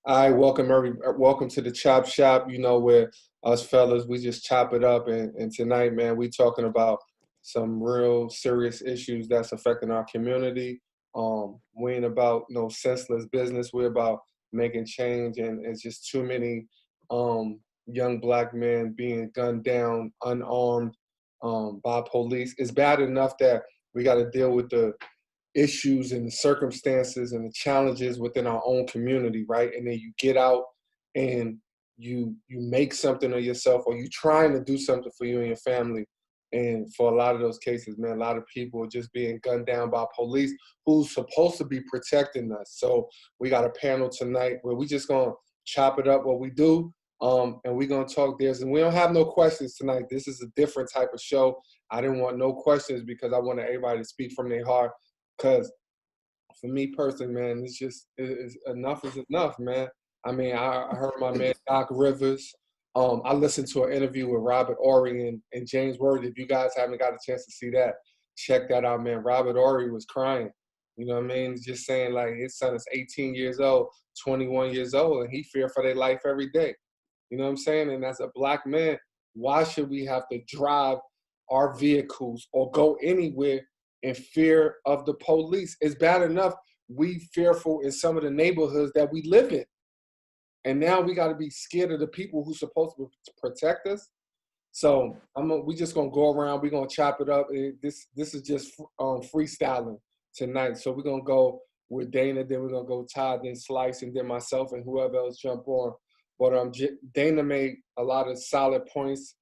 I welcome to the Chop Shop. You know where us fellas we just chop it up, and tonight, man, we talking about some real serious issues that's affecting our community. We ain't about no senseless business. We're about making change, and it's just too many young black men being gunned down, unarmed, by police. It's bad enough that we got to deal with the issues and the circumstances and the challenges within our own community, right? And then you get out and you make something of yourself, or you trying to do something for you and your family. And for a lot of those cases, man, a lot of people are just being gunned down by police who's supposed to be protecting us. So we got a panel tonight where we just gonna chop it up what we do. And we're gonna talk this, and we don't have no questions tonight. This is a different type of show. I didn't want no questions because I wanted everybody to speak from their heart. Because for me personally, man, it's enough is enough, man. I mean, I heard my man Doc Rivers. I listened to an interview with Robert Ory and James Worthy. If you guys haven't got a chance to see that, check that out, man. Robert Ory was crying. You know what I mean? Just saying like his son is 18 years old, 21 years old, and he fear for their life every day. You know what I'm saying? And as a black man, why should we have to drive our vehicles or go anywhere in fear of the police? It's bad enough we fearful in some of the neighborhoods that we live in. And now we got to be scared of the people who's supposed to protect us. So we just gonna go around. We're gonna chop it up. This is just freestyling tonight. So we're gonna go with Dana, then we're gonna go Todd, then Slice, and then myself and whoever else jump on. But Dana made a lot of solid points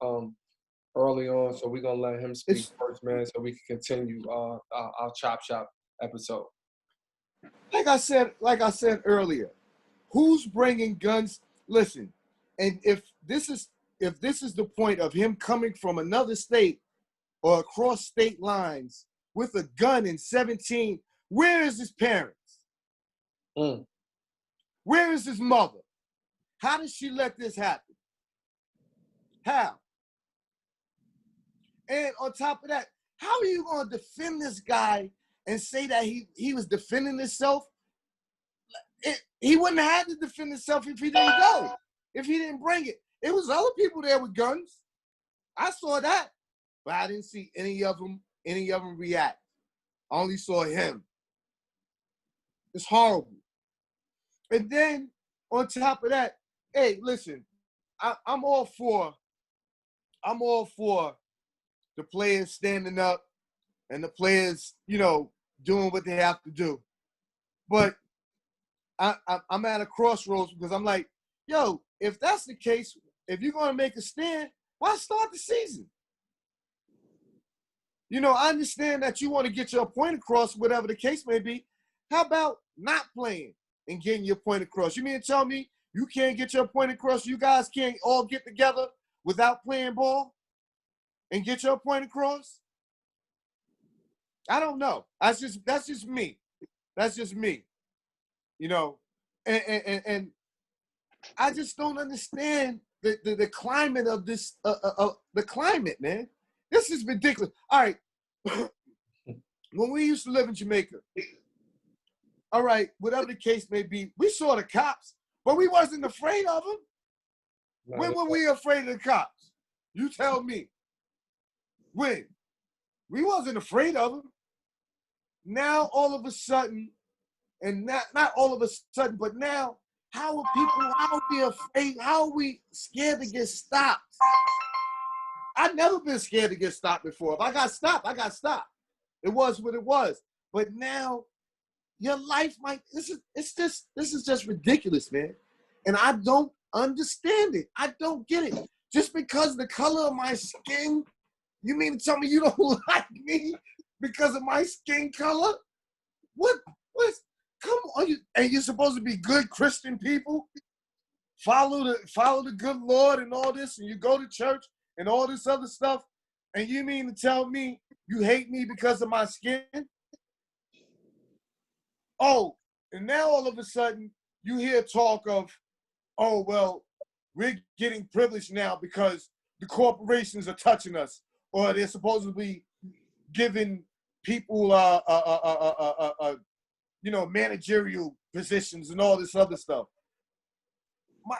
early on, so we're gonna let him speak first, man, so we can continue our Chop Shop episode. Like I said earlier, who's bringing guns? Listen, and if this is the point of him coming from another state or across state lines with a gun in 17, where is his parents? Where is his mother? How did she let this happen? How? And on top of that, how are you going to defend this guy and say that he was defending himself? He wouldn't have had to defend himself if he didn't go, if he didn't bring it. It was other people there with guns. I saw that, but I didn't see any of them react. I only saw him. It's horrible. And then on top of that, hey, listen, I'm all for the players standing up and the players, doing what they have to do. But I'm at a crossroads because I'm like, yo, if that's the case, if you're going to make a stand, why start the season? I understand that you want to get your point across, whatever the case may be. How about not playing and getting your point across? You mean to tell me you can't get your point across? You guys can't all get together without playing ball and get your point across? I don't know. That's just me. That's just me. And I just don't understand the climate of this, the climate, man. This is ridiculous. All right. When we used to live in Jamaica, all right, whatever the case may be, we saw the cops, but we wasn't afraid of them. When were we afraid of the cops? You tell me. When? We wasn't afraid of them. Now, all of a sudden, and not all of a sudden, but now, how are we afraid? How are we scared to get stopped? I've never been scared to get stopped before. If I got stopped, I got stopped. It was what it was. But now, your life might, this is just ridiculous, man. And I don't understand it. I don't get it. Just because the color of my skin, you mean to tell me you don't like me because of my skin color? What's, come on, and you're supposed to be good Christian people? Follow the good Lord and all this, and you go to church and all this other stuff, and you mean to tell me you hate me because of my skin? Oh, and now all of a sudden you hear talk of, oh, well, we're getting privileged now because the corporations are touching us, or they're supposedly giving people, managerial positions and all this other stuff.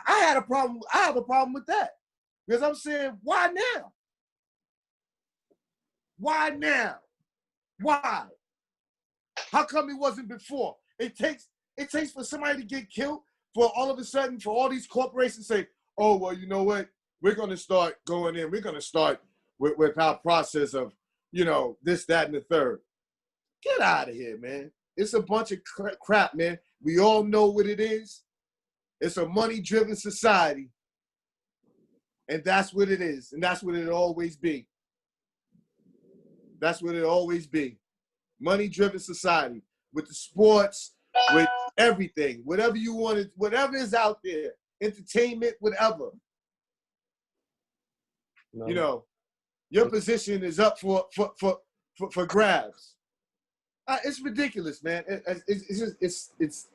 I have a problem with that. Because I'm saying, why now? Why now? Why? How come it wasn't before? It takes for somebody to get killed for all of a sudden for all these corporations to say, oh, well, you know what? We're going to start going in. We're going to start with our process of, you know, this, that, and the third. Get out of here, man. It's a bunch of crap, man. We all know what it is. It's a money-driven society. And that's what it is. And that's what it'll always be. That's what it'll always be. Money-driven society. With the sports, with everything. Whatever you want, whatever is out there. Entertainment, whatever. No. You know, your position is up for grabs. It's ridiculous, man. It's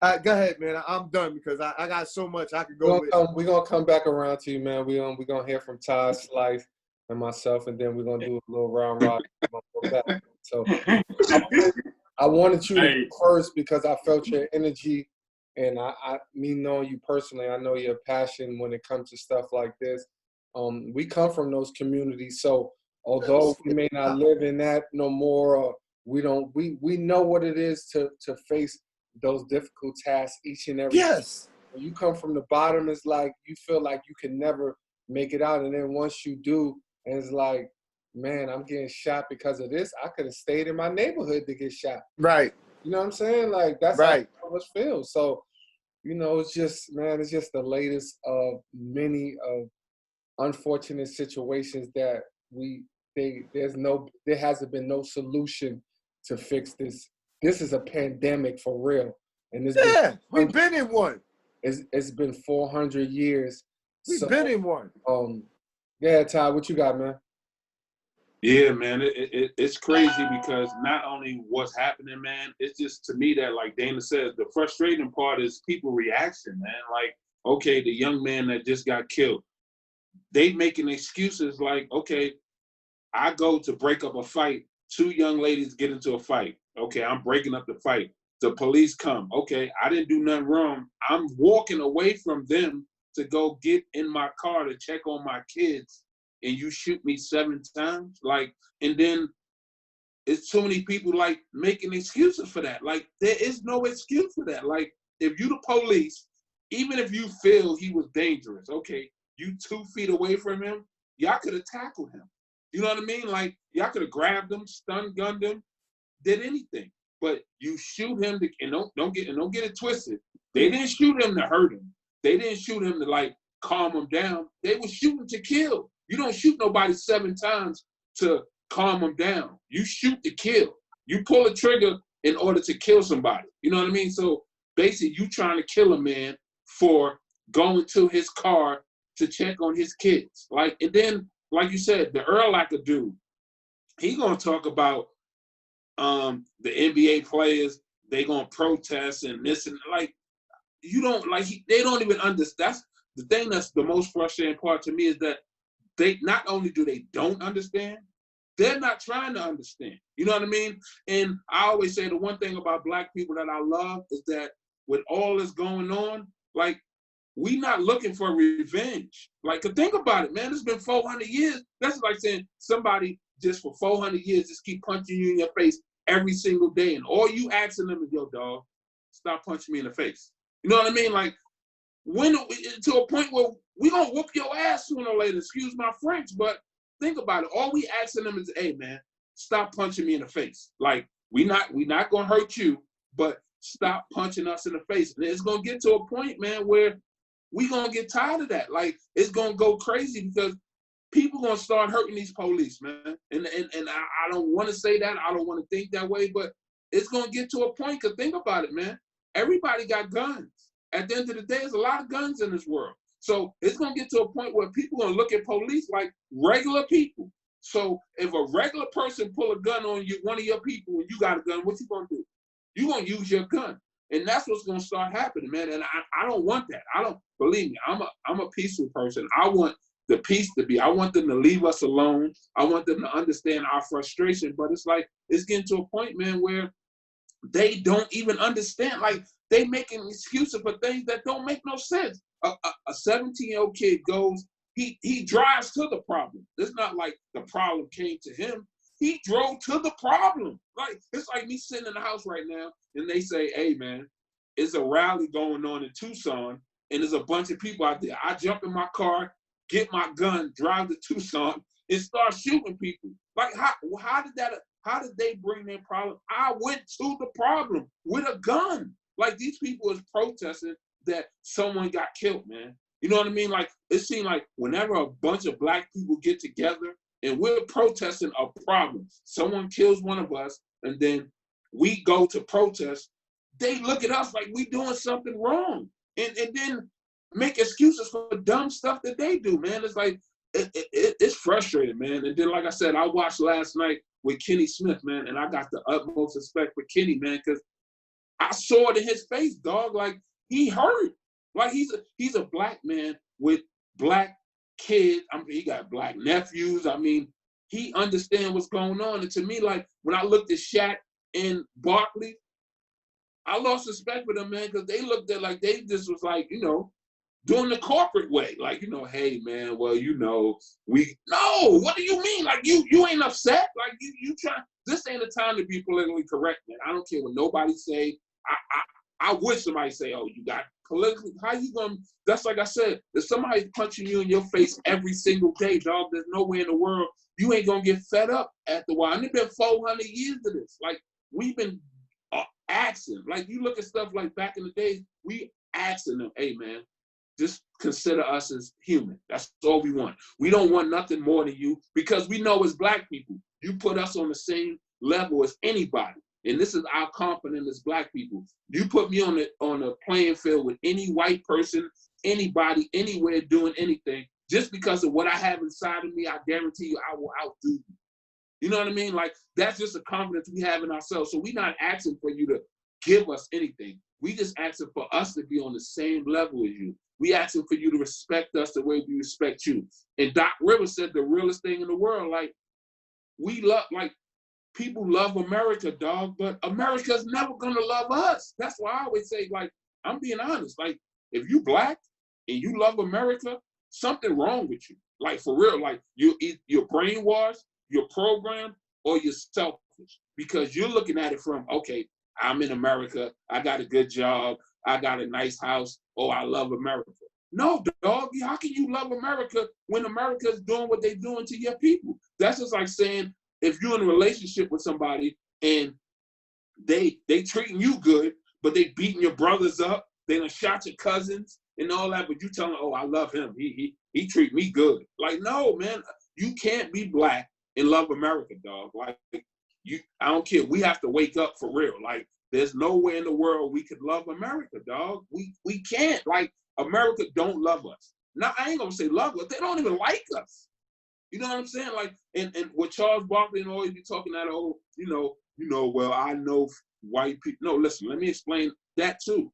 go ahead, man. I'm done because I got so much I could go with. We're going to come back around to you, man. We're going to hear from Todd, Slice, and myself, and then we're going to do a little round robin. So I wanted you to go first because I felt your energy, and me knowing you personally, I know your passion when it comes to stuff like this. We come from those communities, so although we may not live in that no more, we know what it is to face those difficult tasks each and every day. When you come from the bottom, it's like you feel like you can never make it out, and then once you do, and it's like, man, I'm getting shot because of this. I could have stayed in my neighborhood to get shot. Right. You know what I'm saying? Like that's right. how it feels. So, you know, it's just, man, it's just the latest of many of unfortunate situations that there hasn't been no solution to fix this. This is a pandemic for real. And we've been in one. It's been 400 years. We've been in one. Yeah, Ty, what you got, man? Yeah, man, it's crazy because not only what's happening, man, it's just to me that, like Dana says, the frustrating part is people reaction, man. Like, okay, the young man that just got killed, they making excuses like, okay, I go to break up a fight. 2 young ladies get into a fight. Okay, I'm breaking up the fight. The police come. Okay, I didn't do nothing wrong. I'm walking away from them to go get in my car to check on my kids, and you shoot me 7 times? Like, and then it's too many people like making excuses for that. Like, there is no excuse for that. Like, if you the police, even if you feel he was dangerous, okay, you 2 feet away from him, y'all could have tackled him. You know what I mean? Like, y'all could have grabbed him, stun gunned him, did anything. But you shoot him and don't get it twisted. They didn't shoot him to hurt him. They didn't shoot him to like calm him down. They were shooting to kill. You don't shoot nobody 7 times to calm them down. You shoot to kill. You pull a trigger in order to kill somebody. You know what I mean? So basically, you trying to kill a man for going to his car to check on his kids. Like, and then, like you said, the L.O.L dude, he gonna talk about the NBA players. They gonna protest and this and like. You don't like. They don't even understand. That's the thing. That's the most frustrating part to me is that they not only do they don't understand, they're not trying to understand. You know what I mean? And I always say the one thing about Black people that I love is that with all this going on, like, we not looking for revenge. Like, think about it, man. It's been 400 years. That's like saying somebody just for 400 years just keep punching you in your face every single day, and all you asking them is, yo, dog, stop punching me in the face. You know what I mean? Like, when to a point where we gonna whoop your ass sooner or later. Excuse my French, but think about it. All we asking them is, hey, man, stop punching me in the face. Like, we not gonna hurt you, but stop punching us in the face. And it's gonna get to a point, man, where we gonna get tired of that. Like, it's gonna go crazy because people gonna start hurting these police, man. And I don't want to say that. I don't want to think that way, but it's gonna get to a point. Cause think about it, man. Everybody got guns. At the end of the day, there's a lot of guns in this world. So it's going to get to a point where people are going to look at police like regular people. So if a regular person pull a gun on you, one of your people, and you got a gun, what you going to do? You're going to use your gun. And that's what's going to start happening, man. And I don't want that. I don't, believe me, I'm a peaceful person. I want the peace to be. I want them to leave us alone. I want them to understand our frustration. But it's like, it's getting to a point, man, where they don't even understand. Like, they making excuses for things that don't make no sense. A 17-year-old kid goes, he drives to the problem. It's not like the problem came to him. He drove to the problem. Like, it's like me sitting in the house right now, and they say, hey, man, it's a rally going on in Tucson, and there's a bunch of people out there. I jump in my car, get my gun, drive to Tucson, and start shooting people. Like, how did they bring their problem? I went to the problem with a gun. Like, these people is protesting that someone got killed, man. You know what I mean? Like, it seemed like whenever a bunch of black people get together and we're protesting a problem, someone kills one of us, and then we go to protest, they look at us like we doing something wrong, and then make excuses for dumb stuff that they do, man. It's like, it's frustrating, man. And then, like I said, I watched last night with Kenny Smith, man, and I got the utmost respect for Kenny, man, because I saw it in his face, dog. Like, he hurt. Like, he's a black man with black kids. I mean, he got black nephews. I mean, he understands what's going on. And to me, like, when I looked at Shaq and Barkley, I lost respect for them, man, because they looked at like they just was like, you know, doing the corporate way. Like, you know, hey, man, well, you know, what do you mean? Like, you ain't upset? Like, you trying, this ain't the time to be politically correct, man. I don't care what nobody say. I wish somebody say, oh, you got politically, how you gonna, that's like I said, if somebody's punching you in your face every single day, dog, there's no way in the world you ain't gonna get fed up after a while. And it's been 400 years of this. Like, we've been asking, like, you look at stuff like back in the days, we asking them, hey, man, just consider us as human. That's all we want. We don't want nothing more than you, because we know as black people, you put us on the same level as anybody. And this is our confidence as black people. You put me on a playing field with any white person, anybody, anywhere doing anything, just because of what I have inside of me, I guarantee you I will outdo you. You know what I mean? Like, that's just a confidence we have in ourselves. So we're not asking for you to give us anything. We just asking for us to be on the same level as you. We asking for you to respect us the way we respect you. And Doc Rivers said the realest thing in the world, like, we love, like, people love America, dog, but America's never gonna love us. That's why I always say, like, I'm being honest. Like, if you black and you love America, something wrong with you. Like, for real, like, you're brainwashed, you're programmed, or you're selfish. Because you're looking at it from, okay, I'm in America, I got a good job, I got a nice house, oh, I love America. No, dog, how can you love America when America's doing what they're doing to your people? That's just like saying, if you're in a relationship with somebody and they treating you good, but they beating your brothers up, they done shot your cousins and all that, but you tell them, oh, I love him, he treat me good. Like, no, man, you can't be black and love America, dog. Like, I don't care. We have to wake up for real. Like, there's nowhere in the world we could love America, dog. We can't. Like, America don't love us. Now, I ain't gonna say love us. They don't even like us. You know what I'm saying? Like, and with Charles Barkley and always be talking that, oh, you know, well, I know white people. No, listen, let me explain that too.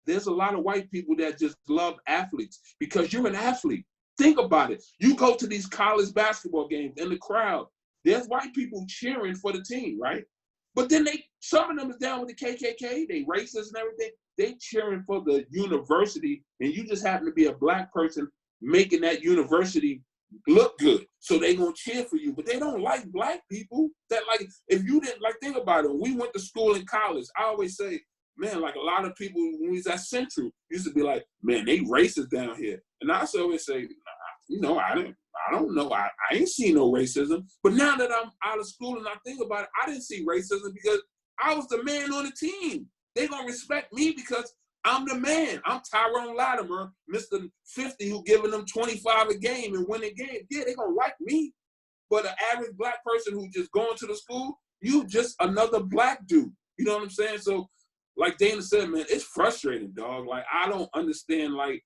There's a lot of white people that just love athletes because you're an athlete. Think about it. You go to these college basketball games in the crowd, there's white people cheering for the team, right? But then some of them is down with the KKK, they racist and everything. They cheering for the university, and you just happen to be a black person making that university look good. So they gonna cheer for you, but they don't like black people. That, like, if you didn't, like, think about it. When we went to school in college, I always say, man, like, a lot of people when we was at Central used to be like, man, they racist down here. And I always say, nah, you know, I don't know. I ain't seen no racism. But now that I'm out of school and I think about it, I didn't see racism because I was the man on the team. They gonna respect me because I'm the man. I'm Tyrone Latimer, Mr. 50, who giving them 25 a game and winning games. Yeah, they gonna like me. But an average black person who just going to the school, you just another black dude. You know what I'm saying? So, like Dana said, man, it's frustrating, dog. Like, I don't understand, like,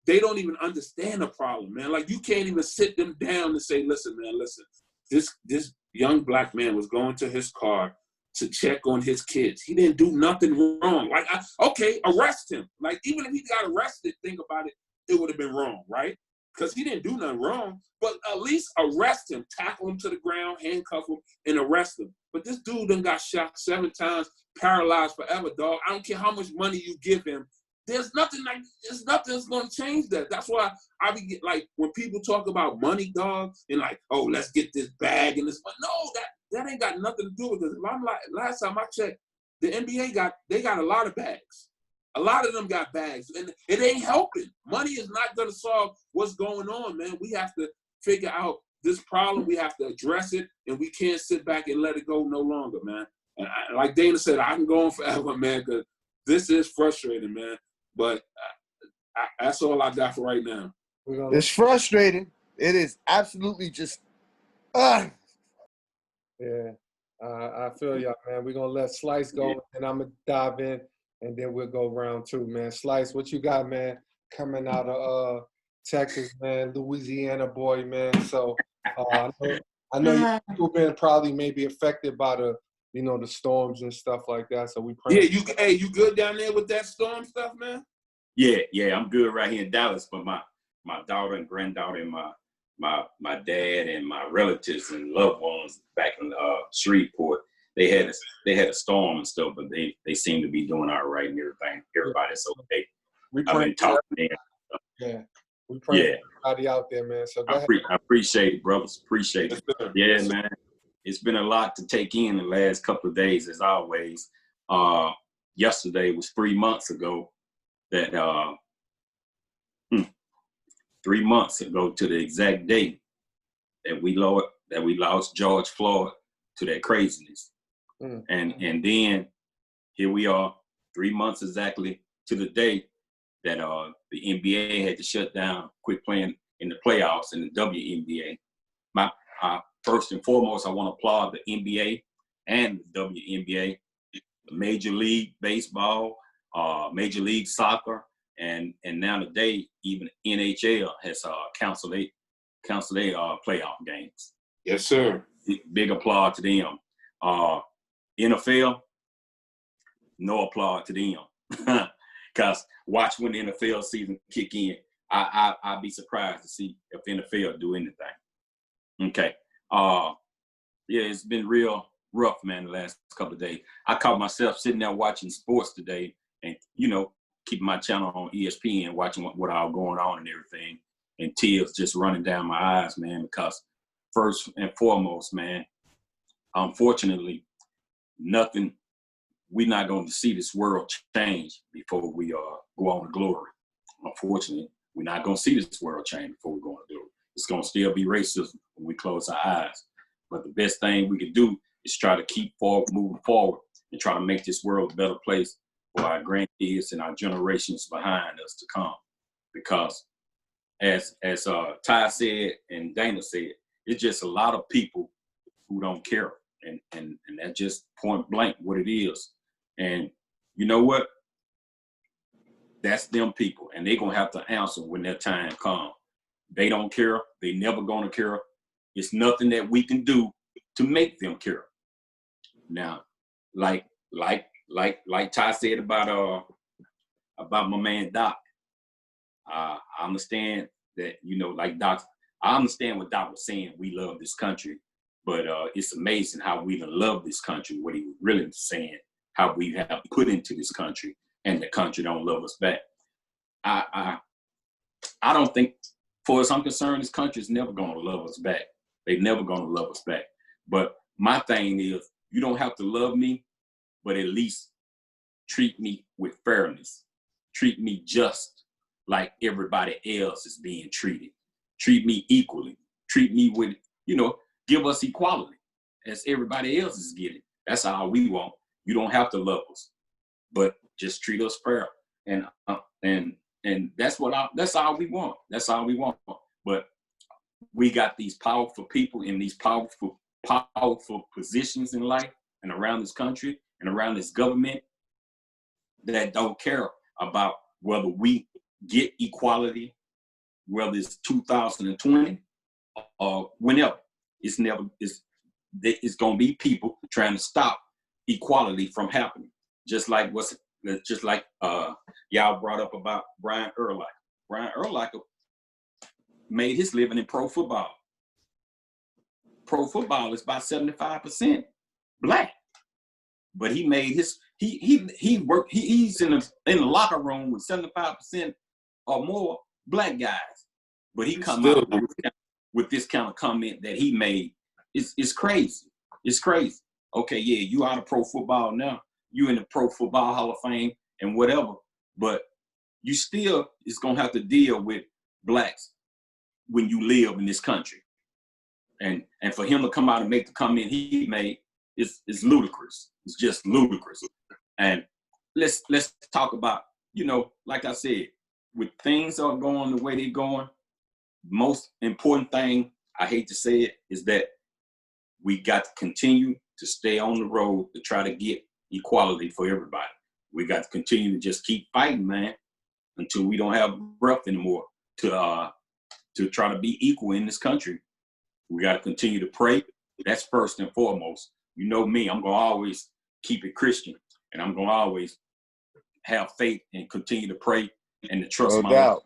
they don't even understand the problem, man. Like, you can't even sit them down and say, listen, man, listen. This young black man was going to his car to check on his kids. He didn't do nothing wrong. Like, okay, arrest him. Like, even if he got arrested, think about it, it would have been wrong, right? because he didn't do nothing wrong. But at least arrest him, tackle him to the ground, handcuff him, and arrest him. But this dude done got shot 7 times, paralyzed forever, dog. I don't care how much money you give him. There's nothing that's gonna change that. That's why I be like, when people talk about money, dog, and like, oh, let's get this bag and this money. No, that ain't got nothing to do with it. I'm like, last time I checked, the NBA got a lot of bags. A lot of them got bags, and it ain't helping. Money is not gonna solve what's going on, man. We have to figure out this problem. We have to address it, and we can't sit back and let it go no longer, man. And like Dana said, I can go on forever, man, because this is frustrating, man. But that's all I got for right now. It's frustrating. It is absolutely just. Yeah, I feel y'all, man. We're gonna let Slice go, and I'm gonna dive in, and then we'll go round 2, man. Slice, what you got, man? Coming out of Texas, man, Louisiana boy, man. So I know you've been probably maybe affected by the storms and stuff like that. So we pray. Yeah, you good down there with that storm stuff, man? Yeah, I'm good right here in Dallas. But my daughter and granddaughter and my dad and my relatives and loved ones back in Shreveport, they had a storm and stuff, but they seem to be doing all right and everything. Everybody's okay. I've been talking to them. Yeah. We pray for everybody out there, man. So go ahead. I appreciate it, brothers. Appreciate it. Yeah, man. It's been a lot to take in the last couple of days, as always. Yesterday was 3 months ago that 3 months ago to the exact date that we lost George Floyd to that craziness. And then here we are 3 months exactly to the day that the NBA had to shut down, quit playing in the playoffs in the WNBA. First and foremost, I want to applaud the NBA and the WNBA, the Major League Baseball, Major League Soccer, and now today even NHL has canceled their playoff games. Yes, sir. Big applause to them. NFL, no applause to them. Because watch when the NFL season kick in. I'd be surprised to see if NFL do anything. Okay. Yeah, it's been real rough, man, the last couple of days. I caught myself sitting there watching sports today and, keeping my channel on ESPN, watching what all going on and everything. And tears just running down my eyes, man, because first and foremost, man, unfortunately, we're not going to see this world change before we go on to glory. Unfortunately, we're not going to see this world change before we go on to glory. It's going to still be racism when we close our eyes. But the best thing we can do is try to keep moving forward and try to make this world a better place for our grandkids and our generations behind us to come. Because as Ty said and Dana said, it's just a lot of people who don't care. And that's just point blank what it is. And you know what? That's them people. And they're going to have to answer when their time comes. They don't care. They never going to care. It's nothing that we can do to make them care. Now, like Ty said about my man Doc, I understand that, like Doc, I understand what Doc was saying. We love this country, but it's amazing how we love this country, what he was really saying, how we have put into this country, and the country don't love us back. I don't think, for as I'm concerned, this country is never going to love us back. They're never going to love us back. But my thing is, you don't have to love me, but at least treat me with fairness. Treat me just like everybody else is being treated. Treat me equally. Treat me with, give us equality as everybody else is getting. That's all we want. You don't have to love us, but just treat us fair. And that's all we want. That's all we want. But we got these powerful people in these powerful positions in life and around this country and around this government that don't care about whether we get equality, whether it's 2020 or whenever. It's going to be people trying to stop equality from happening. Just like y'all brought up about Brian Urlacher. Brian Urlacher made his living in pro football. Pro football is about 75% black, but he made his he worked. He's in the locker room with 75% or more black guys, but he come out with this kind of comment that he made. It's crazy. It's crazy. Okay, yeah, you out of pro football now. You in the Pro Football Hall of Fame and whatever, but you still is gonna have to deal with blacks when you live in this country. And for him to come out and make the comment he made is ludicrous. It's just ludicrous. And let's talk about, like I said, with things are going the way they're going, most important thing, I hate to say it, is that we got to continue to stay on the road to try to get equality for everybody. We got to continue to just keep fighting, man, until we don't have breath anymore to try to be equal in this country. We got to continue to pray. That's first and foremost. You know me, I'm going to always keep it Christian, and I'm going to always have faith and continue to pray and to trust my Lord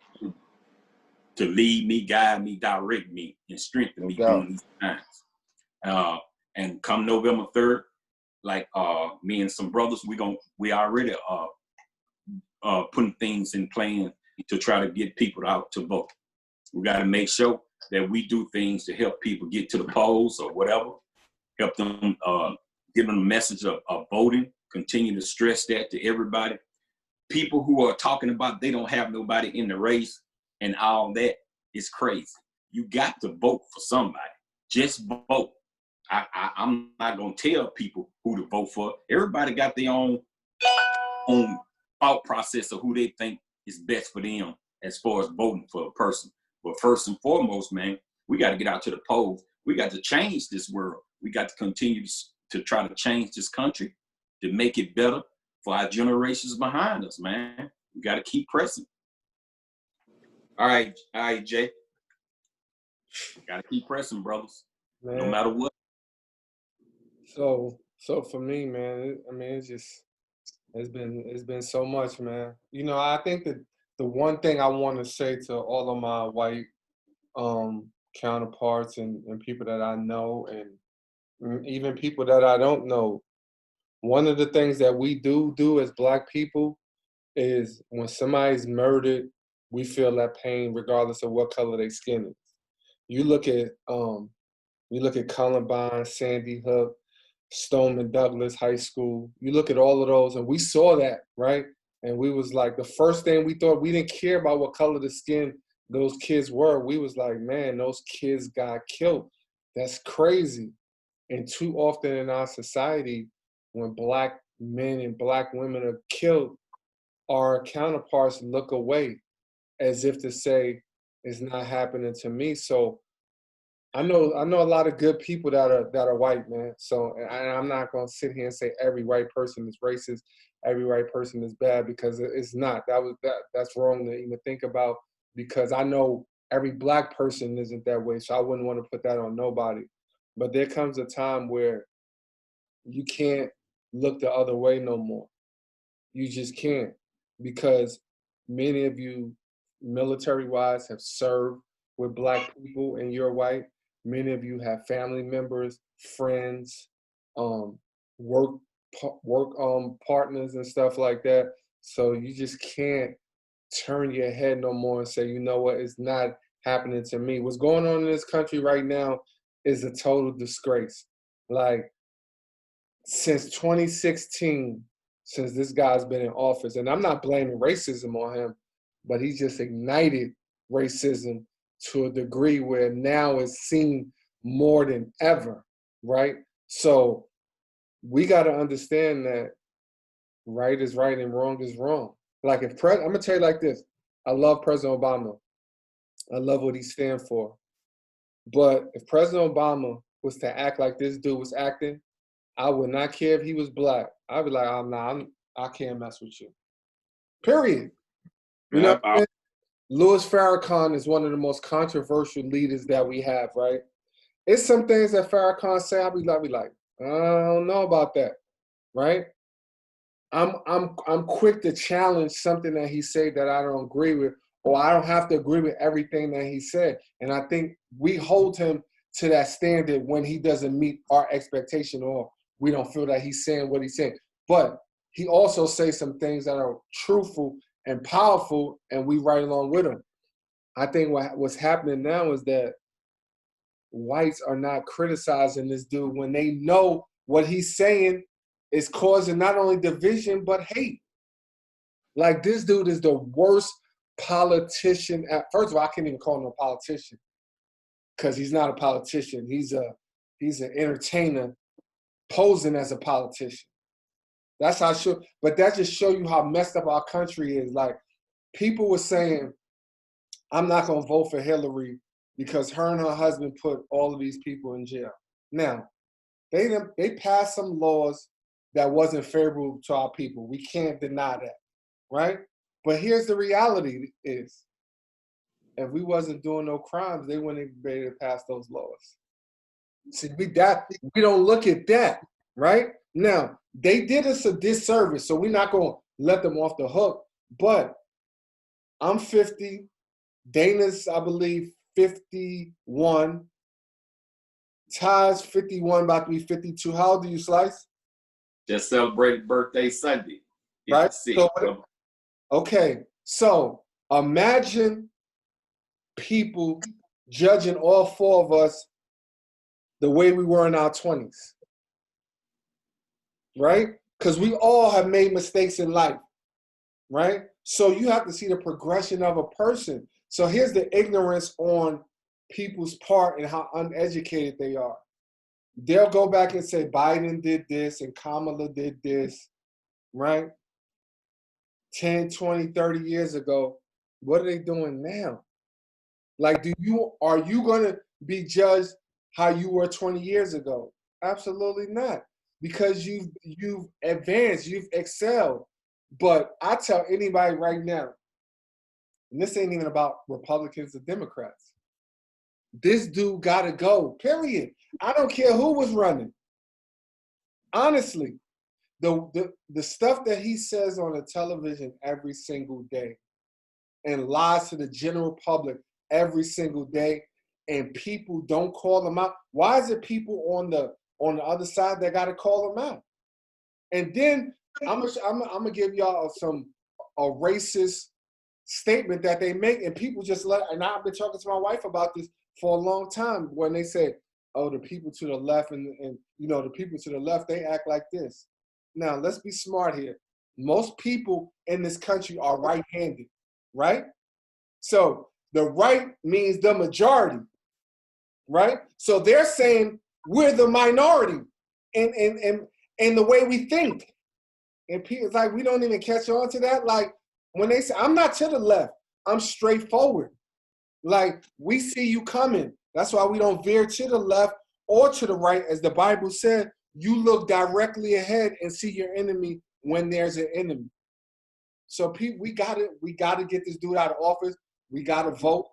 to lead me, guide me, direct me, and strengthen me during these times. And come November 3rd, like me and some brothers, we already putting things in plan to try to get people out to vote. We got to make sure that we do things to help people get to the polls or whatever, help them, give them a message of voting, continue to stress that to everybody. People who are talking about they don't have nobody in the race and all that is crazy. You got to vote for somebody. Just vote. I'm not going to tell people who to vote for. Everybody got their own thought process of who they think is best for them as far as voting for a person. But first and foremost, man, we got to get out to the polls. We got to change this world. We got to continue to try to change this country to make it better for our generations behind us, man. We got to keep pressing. All right, Jay. Got to keep pressing, brothers, man. No matter what. So for me, man, it's been so much, man. I think that the one thing I want to say to all of my white counterparts and people that I know and even people that I don't know, one of the things that we do as Black people is when somebody's murdered, we feel that pain regardless of what color their skin is. You look at Columbine, Sandy Hook, Stoneman Douglas High School. You look at all of those, and we saw that, right? And we was like, the first thing we thought, we didn't care about what color the skin those kids were. We was like, man, those kids got killed. That's crazy. And too often in our society, when Black men and Black women are killed, our counterparts look away as if to say, it's not happening to me. So I know a lot of good people that are white, man. So I'm not gonna sit here and say every white person is racist, every white person is bad, because it's not. That's wrong to even think about, because I know every Black person isn't that way. So I wouldn't want to put that on nobody. But there comes a time where you can't look the other way no more. You just can't, because many of you, military-wise, have served with Black people and you're white. Many of you have family members, friends, work partners and stuff like that. So you just can't turn your head no more and say, you know what, it's not happening to me. What's going on in this country right now is a total disgrace. Like, since 2016, since this guy's been in office, and I'm not blaming racism on him, but he just ignited racism to a degree where now it's seen more than ever, right? So we got to understand that right is right and wrong is wrong. Like, I'm going to tell you like this. I love President Obama. I love what he stands for. But if President Obama was to act like this dude was acting, I would not care if he was Black. I'd be like, I can't mess with you. Period. You know what I mean? Louis Farrakhan is one of the most controversial leaders that we have, right? It's some things that Farrakhan say, I'll be like, I don't know about that, right? I'm quick to challenge something that he said that I don't agree with, or I don't have to agree with everything that he said. And I think we hold him to that standard when he doesn't meet our expectation or we don't feel that he's saying what he's saying. But he also says some things that are truthful and powerful, and we right along with him. I think what's happening now is that whites are not criticizing this dude when they know what he's saying is causing not only division, but hate. Like, this dude is the worst politician. First of all, I can't even call him a politician because he's not a politician. He's an entertainer posing as a politician. That's how but that just show you how messed up our country is. Like, people were saying, I'm not going to vote for Hillary because her and her husband put all of these people in jail. Now, they passed some laws that wasn't favorable to our people. We can't deny that, right? But here's the reality is, if we wasn't doing no crimes, they wouldn't be able to pass those laws. See, we don't look at that, right? Now, they did us a disservice, so we're not going to let them off the hook. But I'm 50. Dana's, I believe, 51. Ty's 51, about to be 52. How old are you, Slice? Just celebrated birthday Sunday. Right? Okay, so imagine people judging all four of us the way we were in our 20s, right? Because we all have made mistakes in life, right? So you have to see the progression of a person. So here's the ignorance on people's part and how uneducated they are. They'll go back and say Biden did this and Kamala did this, right? 10, 20, 30 years ago. What are they doing now? Like, are you going to be judged how you were 20 years ago? Absolutely not. Because you've advanced, you've excelled. But I tell anybody right now, and this ain't even about Republicans or Democrats, this dude gotta go, period. I don't care who was running. Honestly, the stuff that he says on the television every single day and lies to the general public every single day, and people don't call him out. Why is it people on the other side that gotta call him out? And then I'm gonna give y'all a racist statement that they make, and people just and I've been talking to my wife about this for a long time, when they say, oh, the people to the left and the people to the left, they act like this. Now, let's be smart here. Most people in this country are right-handed, right? So the right means the majority, right? So they're saying we're the minority in the way we think. And people, like, we don't even catch on to that. Like, when they say, I'm not to the left, I'm straightforward. Like, we see you coming. That's why we don't veer to the left or to the right. As the Bible said, you look directly ahead and see your enemy when there's an enemy. So people, we gotta get this dude out of office. We gotta vote.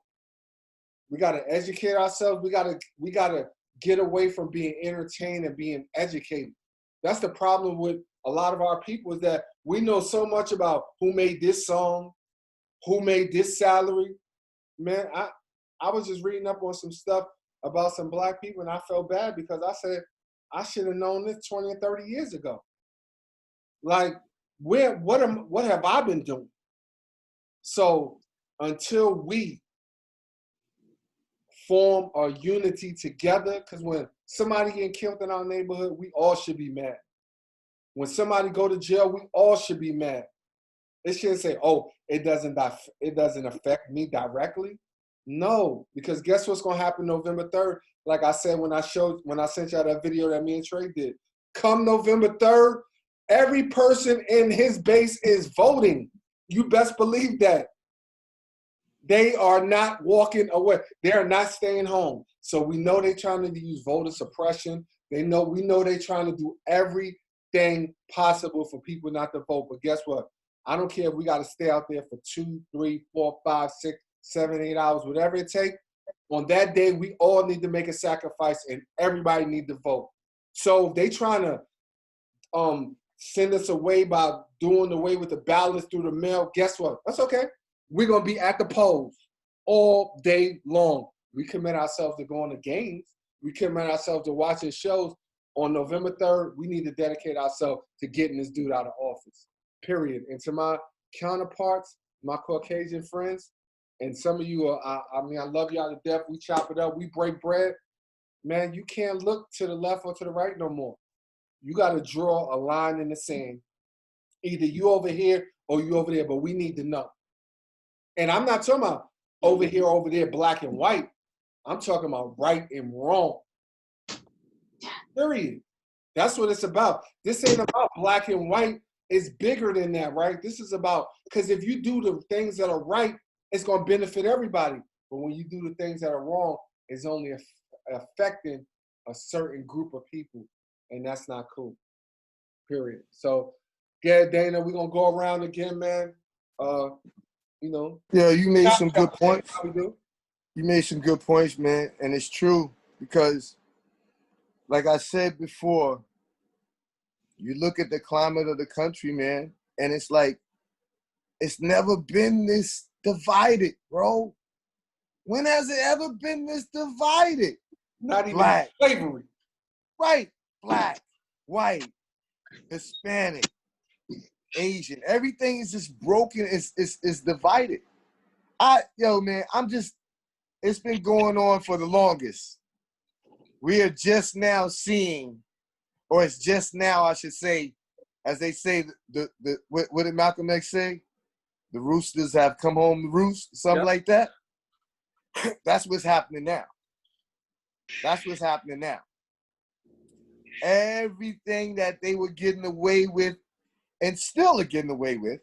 We gotta educate ourselves. We gotta get away from being entertained and being educated. That's the problem with a lot of our people, is that we know so much about who made this song, who made this salary. Man, I was just reading up on some stuff about some black people, and I felt bad because I said, I should have known this 20 or 30 years ago. Like, what have I been doing? So until we form a unity together, because when somebody getting killed in our neighborhood, we all should be mad. When somebody go to jail, we all should be mad. They shouldn't say, oh, it doesn't affect me directly. No, because guess what's going to happen November 3rd? Like I said when I sent y'all that video that me and Trey did. Come November 3rd, every person in his base is voting. You best believe that. They are not walking away. They are not staying home. So we know they're trying to use voter suppression. We know they're trying to do everything possible for people not to vote. But guess what? I don't care if we got to stay out there for 2, 3, 4, 5, 6, 7, 8 hours, whatever it takes. On that day, we all need to make a sacrifice, and everybody need to vote. So if they trying to send us away by doing away with the ballots through the mail, guess what? That's okay. we're going to be at the polls all day long. We commit ourselves to going to games. We commit ourselves to watching shows. On November 3rd, we need to dedicate ourselves to getting this dude out of office, period. And to my counterparts, my Caucasian friends, and some of you are, I mean, I love y'all to death. We chop it up. We break bread. Man, you can't look to the left or to the right no more. You got to draw a line in the sand. Either you over here or you over there, but we need to know. And I'm not talking about over here, over there, black and white. I'm talking about right and wrong. Period. That's what it's about. This ain't about black and white. It's bigger than that, right? This is about, because if you do the things that are right, it's going to benefit everybody. But when you do the things that are wrong, it's only affecting a certain group of people. And that's not cool. Period. So, yeah, Dana, we're going to go around again, man. You know. Yeah, you made some good points. How we do? You made some good points, man. And it's true because, like I said before, you look at the climate of the country, man, and it's like, it's never been this divided, bro. When has it ever been this divided? Not even Black. slavery. Right. Black, white, Hispanic, Asian. Everything is just broken. It's divided. Yo, man, it's been going on for the longest. We are just now seeing, or it's just now, I should say, as they say, what did Malcolm X say? The roosters have come home to roost, something like that. That's what's happening now. That's what's happening now. Everything that they were getting away with, and still are getting away with,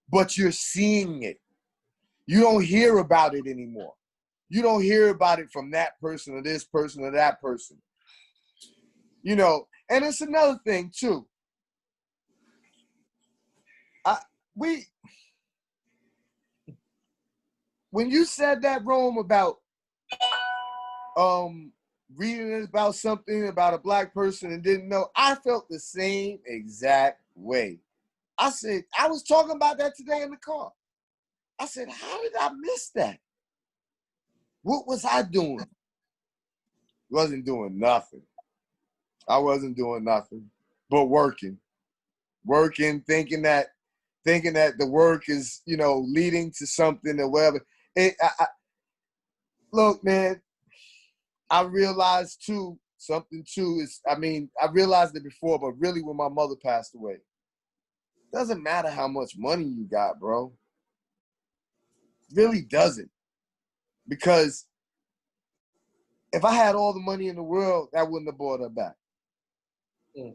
but you're seeing it. You don't hear about it anymore. You don't hear about it from that person or this person or that person. You know, and it's another thing too. When you said that, Rome, about reading about something about a black person and didn't know, I felt the same exact way. I said, I was talking about that today in the car. I said, how did I miss that? What was I doing? Wasn't doing nothing. I wasn't doing nothing but working, thinking that the work is, you know, leading to something or whatever. Look, man, I realized something too is, I mean, I realized it before, but really when my mother passed away, doesn't matter how much money you got, bro. Really doesn't. Because if I had all the money in the world, that wouldn't have brought her back.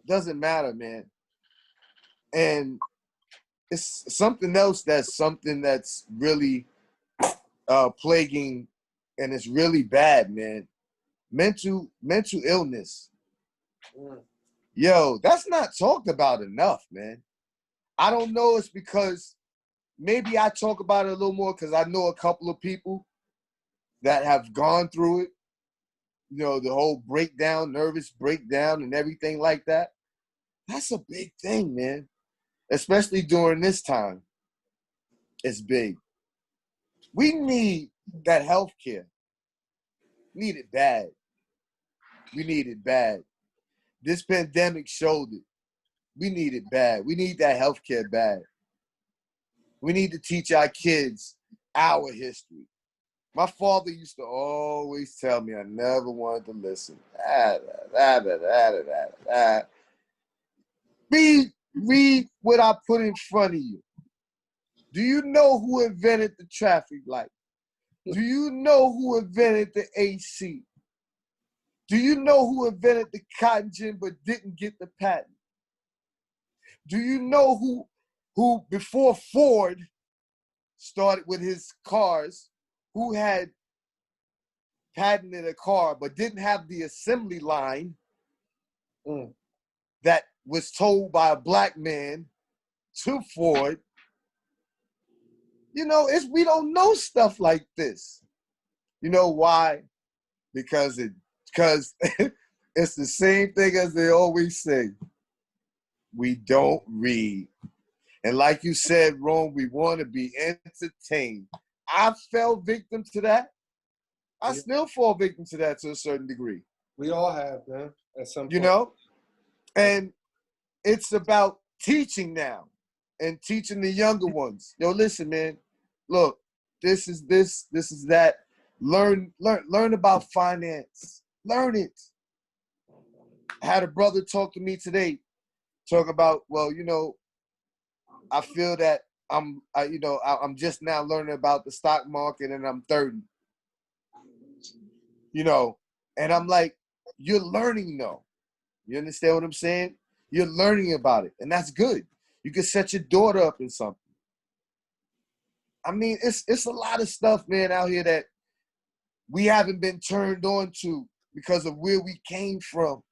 Doesn't matter, man. And it's something else that's really plaguing, and it's really bad, man. Mental illness. Yo, that's not talked about enough, man. I don't know, it's because maybe I talk about it a little more because I know a couple of people that have gone through it. You know, the whole breakdown, nervous breakdown and everything like that. That's a big thing, man. Especially during this time. It's big. We need that health care. Need it bad. We need it bad. This pandemic showed it. We need it bad. We need that health care bad. We need to teach our kids our history. My father used to always tell me, I never wanted to listen. Read what I put in front of you. Do you know who invented the traffic light? Do you know who invented the AC? Do you know who invented the cotton gin but didn't get the patent? Do you know who before Ford started with his cars, who had patented a car but didn't have the assembly line that was told by a black man to Ford? You know, we don't know stuff like this. You know why? Because it's the same thing as they always say. We don't read. And like you said, Rome, we want to be entertained. I fell victim to that. I still fall victim to that to a certain degree. We all have, man, at some point. You know? And it's about teaching now and teaching the younger ones. Yo, listen, man. Look, this is this is that. Learn about finance. Learn it. I had a brother talk to me today, talk about, well, you know, I feel that I'm just now learning about the stock market and I'm 30. You know, and I'm like, you're learning though. You understand what I'm saying? You're learning about it, and that's good. You can set your daughter up in something. I mean, it's a lot of stuff, man, out here that we haven't been turned on to because of where we came from.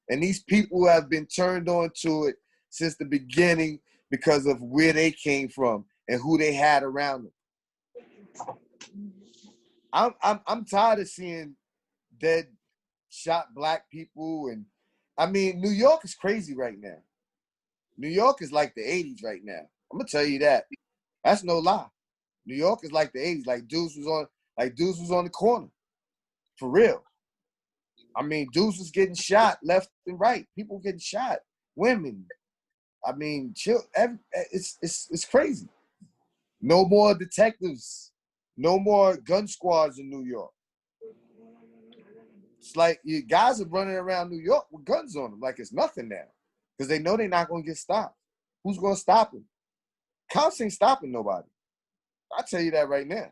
And these people have been turned on to it since the beginning because of where they came from and who they had around them. I'm tired of seeing dead, shot black people, and I mean, New York is crazy right now. New York is like the 80s right now. I'm gonna tell you that. That's no lie. New York is like the 80s. Like dudes was on the corner. For real. I mean, dudes was getting shot left and right. People getting shot. Women. I mean, it's crazy. No more detectives. No more gun squads in New York. It's like you guys are running around New York with guns on them like it's nothing now. Because they know they're not going to get stopped. Who's going to stop them? Cops ain't stopping nobody. I tell you that right now.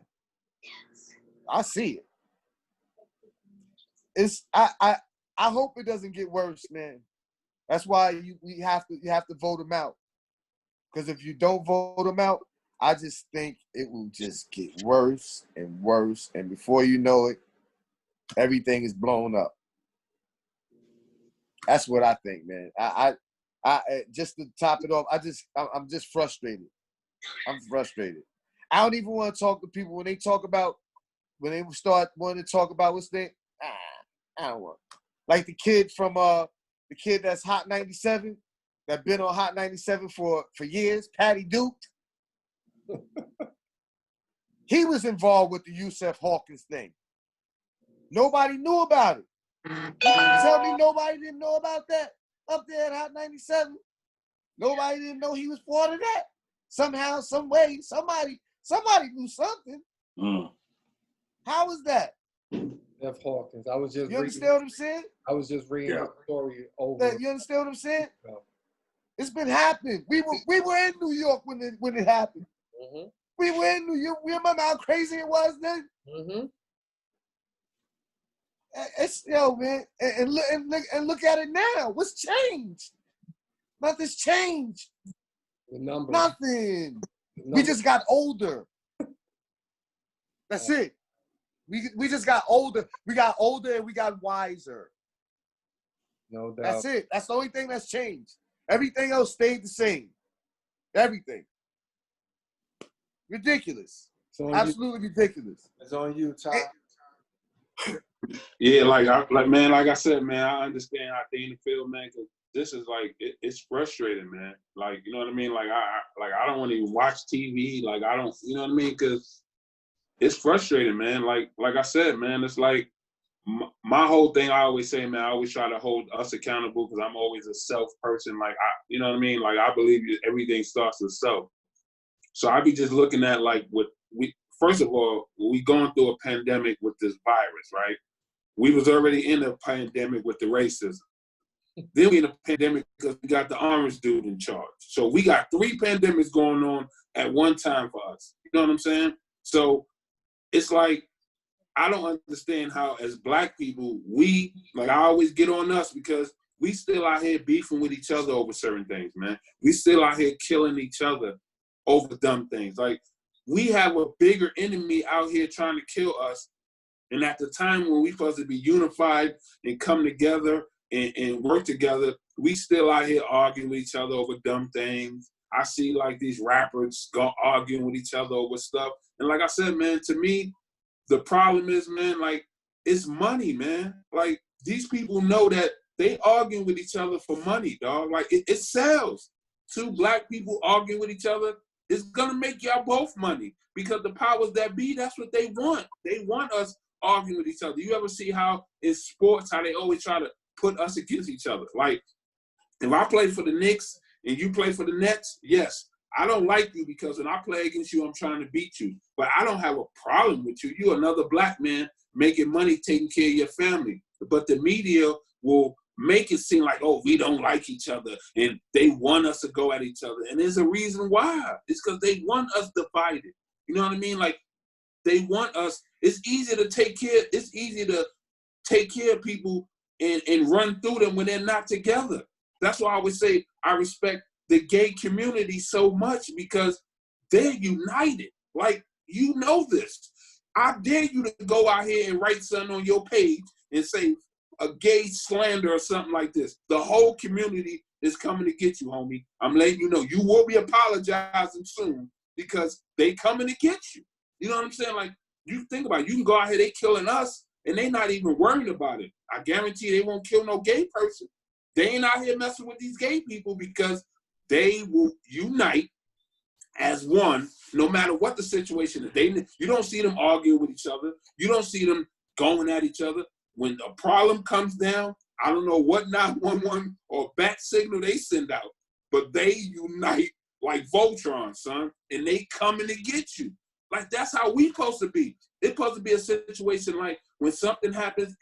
I see it. I hope it doesn't get worse, man. That's why you have to vote them out. Because if you don't vote them out, I just think it will just get worse and worse, and before you know it, everything is blown up. That's what I think, man. I just to top it off, I'm just frustrated. I'm frustrated. I don't even want to talk to people when they start wanting to talk about what's their. I don't want. Like the kid that's Hot 97, that been on Hot 97 for years, Patty Duke. He was involved with the Yusef Hawkins thing. Nobody knew about it. Tell me nobody didn't know about that up there at Hot 97? Nobody didn't know he was part of that? Somehow, some way, somebody knew something. How was that? F. Hawkins. I was just You understand what I'm saying? I was just reading the story over. You understand what I'm saying? Yeah. It's been happening. We were in New York when it happened. Mm-hmm. We were in New York. We remember how crazy it was then? Mm-hmm. It's, man, and look at it now. What's changed? Nothing's changed. The numbers. Nothing. We just got older. That's it. We just got older. We got older and we got wiser. No doubt. That's it. That's the only thing that's changed. Everything else stayed the same. Everything. Ridiculous. Absolutely ridiculous. It's on you, Ty. Yeah, like I said, man, I understand how Dana feel, man, because this is like it's frustrating, man. Like, you know what I mean? Like I don't want to even watch TV. Like I don't, you know what I mean? Because it's frustrating, man. Like I said, man, it's like my whole thing. I always say, man, I always try to hold us accountable because I'm always a self person. Like you know what I mean? Like I believe everything starts with self. So I be just looking at like first of all, we going through a pandemic with this virus, right? We was already in a pandemic with the racism. Then we in a pandemic because we got the orange dude in charge. So we got 3 pandemics going on at one time for us. You know what I'm saying? So it's like, I don't understand how as black people, I always get on us because we still out here beefing with each other over certain things, man. We still out here killing each other over dumb things. Like, we have a bigger enemy out here trying to kill us. And at the time when we supposed to be unified and come together and work together, we still out here arguing with each other over dumb things. I see like these rappers arguing with each other over stuff. And like I said, man, to me, the problem is, man, like, it's money, man. Like, these people know that they arguing with each other for money, dog. Like, it sells. two black people arguing with each other is gonna make y'all both money because the powers that be, that's what they want. They want us arguing with each other. You ever see how in sports, how they always try to put us against each other? Like, if I play for the Knicks and you play for the Nets, yes, I don't like you because when I play against you, I'm trying to beat you. But I don't have a problem with you. You're another black man making money, taking care of your family. But the media will make it seem like, oh, we don't like each other and they want us to go at each other. And there's a reason why. It's because they want us divided. You know what I mean? Like, they want us. It's easy to take care. It's easy to take care of people and run through them when they're not together. That's why I always say I respect the gay community so much because they're united. Like, you know this. I dare you to go out here and write something on your page and say a gay slander or something like this. The whole community is coming to get you, homie. I'm letting you know. You will be apologizing soon because they coming to get you. You know what I'm saying? Like, you think about it. You can go out here, they killing us, and they not even worried about it. I guarantee they won't kill no gay person. They ain't out here messing with these gay people because they will unite as one, no matter what the situation is. You don't see them arguing with each other. You don't see them going at each other. When a problem comes down, I don't know what 911 or bat signal they send out, but they unite like Voltron, son, and they coming to get you. Like, that's how we supposed to be. It's supposed to be a situation like when something happens,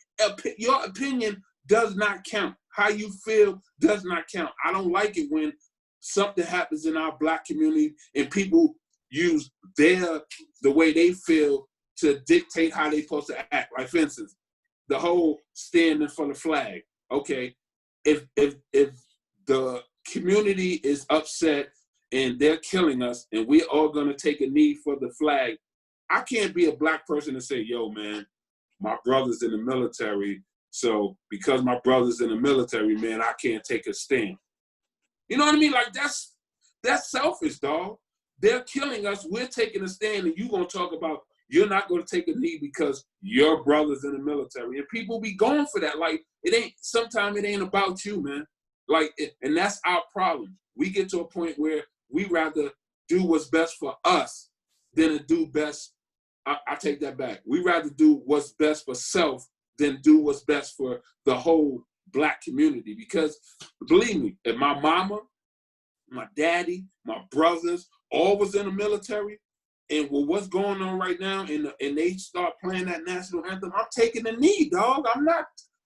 your opinion does not count. How you feel does not count. I don't like it when something happens in our black community and people use the way they feel to dictate how they supposed to act. Like, for instance, the whole standing for the flag. Okay, if the community is upset and they're killing us and we're all gonna take a knee for the flag, I can't be a black person and say, yo, man, my brother's in the military, so because my brother's in the military, man, I can't take a stand. You know what I mean? Like, that's selfish, dog. They're killing us. We're taking a stand, and you're going to talk about you're not going to take a knee because your brother's in the military. And people be going for that. Like, sometimes it ain't about you, man. Like, and that's our problem. We get to a point where we rather do what's best for us than to do best. I take that back. We rather do what's best for self than do what's best for the whole black community. Because believe me, if my mama, my daddy, my brothers, all was in the military, and with what's going on right now, and they start playing that national anthem, I'm taking the knee, dog.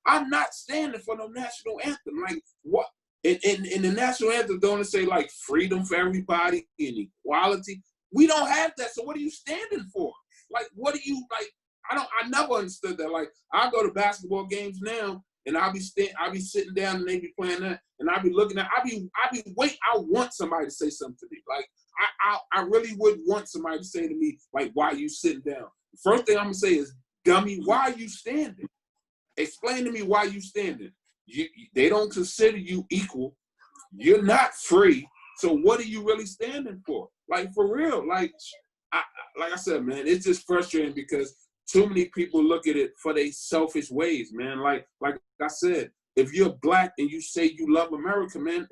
I'm not standing for no national anthem. Like, what? And the national anthem don't say like freedom for everybody and equality. We don't have that. So what are you standing for? Like, what are you like? I never understood that. Like, I go to basketball games now, and I'll be sitting down, and they be playing that, and I'll be looking at. I want somebody to say something to me. Like, I really would want somebody to say to me, like, why are you sitting down? The first thing I'm gonna say is, dummy, why are you standing? Explain to me why you standing. They don't consider you equal. You're not free. So what are you really standing for? Like, for real. Like I said, man, it's just frustrating because too many people look at it for their selfish ways, man. Like I said, if you're black and you say you love America, man,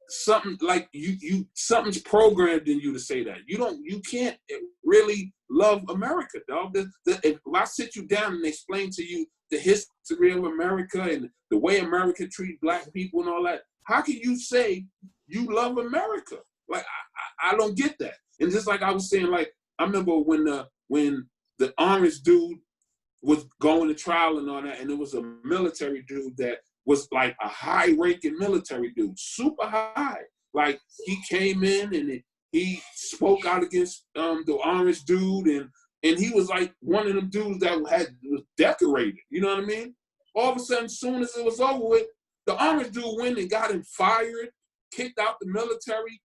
something's programmed in you to say that. You can't really love America, dog. If I sit you down and explain to you the history of America and the way America treats black people and all that, how can you say you love America? Like, I don't get that. And just like I was saying, like, I remember when the orange dude was going to trial and all that, and it was a military dude that was like a high-ranking military dude, super high. Like, he came in and he spoke out against the orange dude, and he was like one of them dudes that was decorated. You know what I mean? All of a sudden, as soon as it was over with, the orange dude went and got him fired, kicked out the military,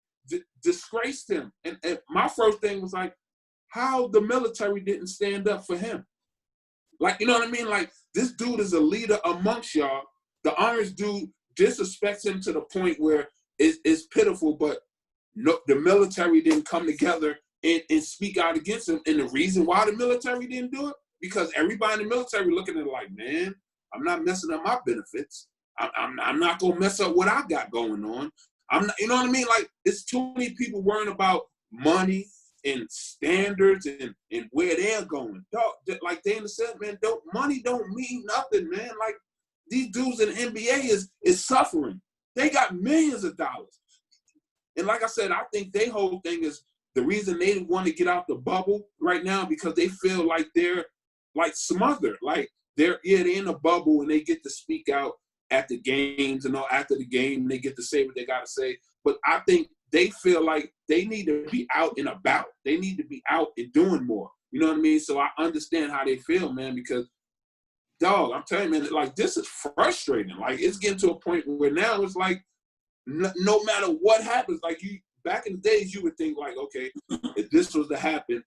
disgraced him. And my first thing was like, how the military didn't stand up for him. Like, you know what I mean? Like, this dude is a leader amongst y'all. The orange dude disrespects him to the point where it's pitiful, but no, the military didn't come together and speak out against him. And the reason why the military didn't do it, because everybody in the military looking at it like, man, I'm not messing up my benefits. I'm not going to mess up what I got going on. I'm not, you know what I mean? Like, it's too many people worrying about money and standards and where they're going. Dog, like Dana said, man, money don't mean nothing, man. Like, these dudes in the NBA is suffering. They got millions of dollars. And like I said, I think their whole thing is the reason they want to get out the bubble right now because they feel like they're like smothered. Like they're in a bubble and they get to speak out at the games and all after the game. They get to say what they got to say. But I think they feel like they need to be out and about. They need to be out and doing more. You know what I mean? So I understand how they feel, man, because, dog, I'm telling you, man, like, this is frustrating. Like, it's getting to a point where now it's like, no matter what happens, like, you back in the days, you would think, like, okay, if this was to happen,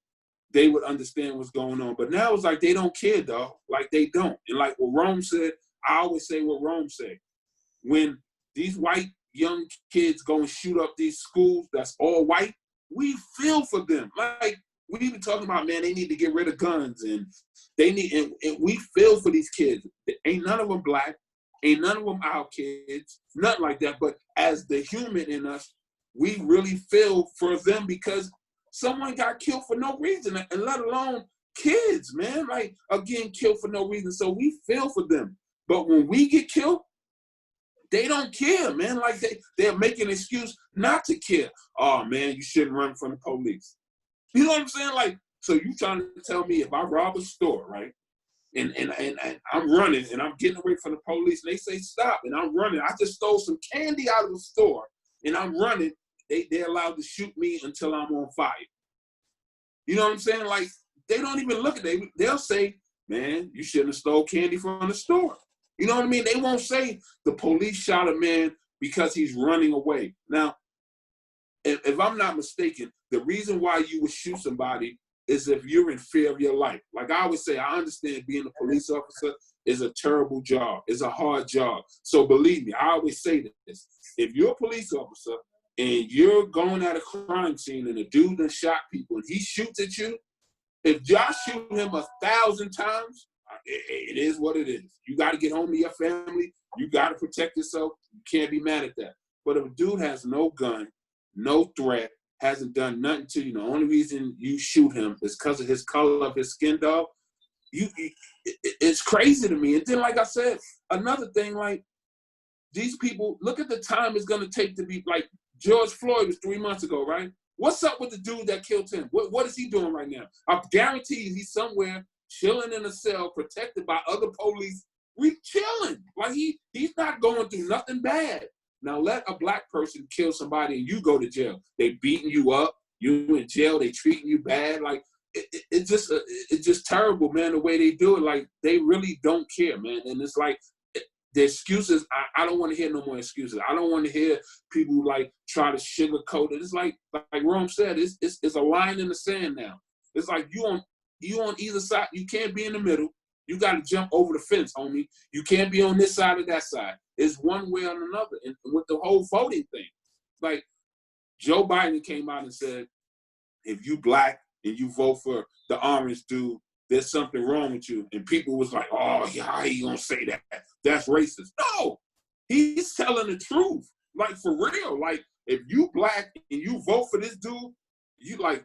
they would understand what's going on. But now it's like they don't care, dog. Like, they don't. And like what Rome said, I always say what Rome said. When these white young kids go and shoot up these schools that's all white, we feel for them. Like, we been talking about, man, they need to get rid of guns and they need, and we feel for these kids. Ain't none of them black, ain't none of them our kids, nothing like that. But as the human in us, we really feel for them because someone got killed for no reason, and let alone kids, man, like, again, killed for no reason. So we feel for them. But when we get killed, they don't care, man. Like, they're making an excuse not to care. Oh, man, you shouldn't run from the police. You know what I'm saying? Like, so you trying to tell me if I rob a store, right? And I'm running and I'm getting away from the police and they say stop and I'm running. I just stole some candy out of the store and I'm running. They're allowed to shoot me until I'm on fire. You know what I'm saying? Like, they don't even look at it. They'll say, man, you shouldn't have stole candy from the store. You know what I mean? They won't say the police shot a man because he's running away. Now, if I'm not mistaken, the reason why you would shoot somebody is if you're in fear of your life. Like I always say, I understand being a police officer is a terrible job. It's a hard job. So believe me, I always say this. If you're a police officer and you're going at a crime scene and a dude that shot people and he shoots at you, if y'all shoot him 1,000 times, it is what it is. You got to get home to your family. You got to protect yourself. You can't be mad at that. But if a dude has no gun, no threat, hasn't done nothing to you, the only reason you shoot him is because of his color of his skin, dog, it's crazy to me. And then, like I said, another thing, like, these people, look at the time it's going to take to be, like, George Floyd was 3 months ago, right? What's up with the dude that killed him? What is he doing right now? I guarantee he's somewhere chilling in a cell, protected by other police. We chilling. Like, he's not going through nothing bad. Now let a black person kill somebody and you go to jail. They beating you up. You in jail. They treating you bad. Like, it's just terrible, man, the way they do it. Like, they really don't care, man. And it's like, the excuses, I don't want to hear no more excuses. I don't want to hear people, like, try to sugarcoat it. It's like Rome said, it's a line in the sand now. It's like you on either side. You can't be in the middle. You got to jump over the fence, homie. You can't be on this side or that side. It's one way or another. And with the whole voting thing, like, Joe Biden came out and said, if you black and you vote for the orange dude, there's something wrong with you. And people was like, oh, yeah, how you gonna say that? That's racist. No, he's telling the truth. Like, for real. Like, if you black and you vote for this dude, you like,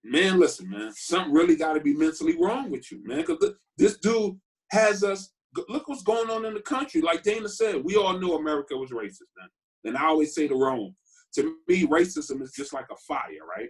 man, listen, man, something really got to be mentally wrong with you, man. Because this dude has us, look what's going on in the country. Like Dana said, we all knew America was racist, man. And I always say to Rome, to me, racism is just like a fire, right?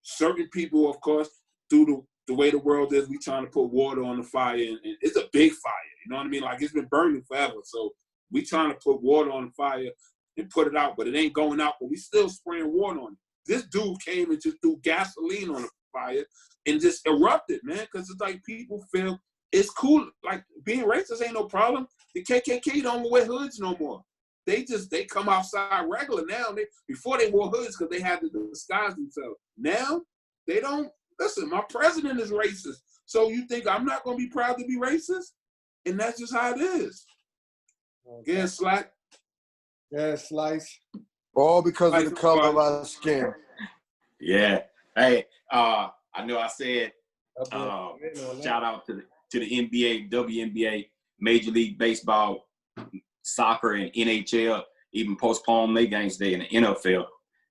Certain people, of course, through the way the world is, we trying to put water on the fire, and it's a big fire, you know what I mean? Like, it's been burning forever, so we trying to put water on the fire and put it out, but it ain't going out, but we still spraying water on it. This dude came and just threw gasoline on the fire and just erupted, man, because it's like people feel it's cool. Like, being racist ain't no problem. The KKK don't wear hoods no more. They come outside regular now. Before they wore hoods because they had to disguise themselves. Now, they don't. Listen, my president is racist. So you think I'm not going to be proud to be racist? And that's just how it is. Okay. Yeah, Slack. Yeah, Slice. All because of the color of our skin. Yeah. Hey, I know I said shout out to the NBA, WNBA, Major League Baseball, soccer, and NHL. even postpone their games today in the NFL.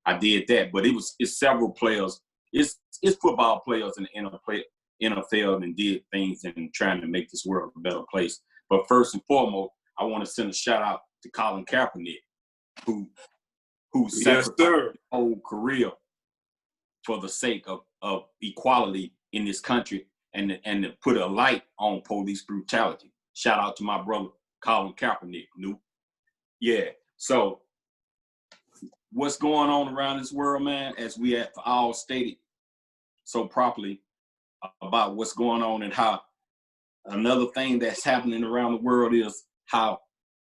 I did that, but it's several players. It's football players in the NFL and did things and trying to make this world a better place. But first and foremost, I want to send a shout out to Colin Kaepernick, who sacrificed his whole career for the sake of equality in this country and to put a light on police brutality. Shout out to my brother Colin Kaepernick, Nuke. Yeah. So what's going on around this world, man, as we have all stated so properly about what's going on and how another thing that's happening around the world is how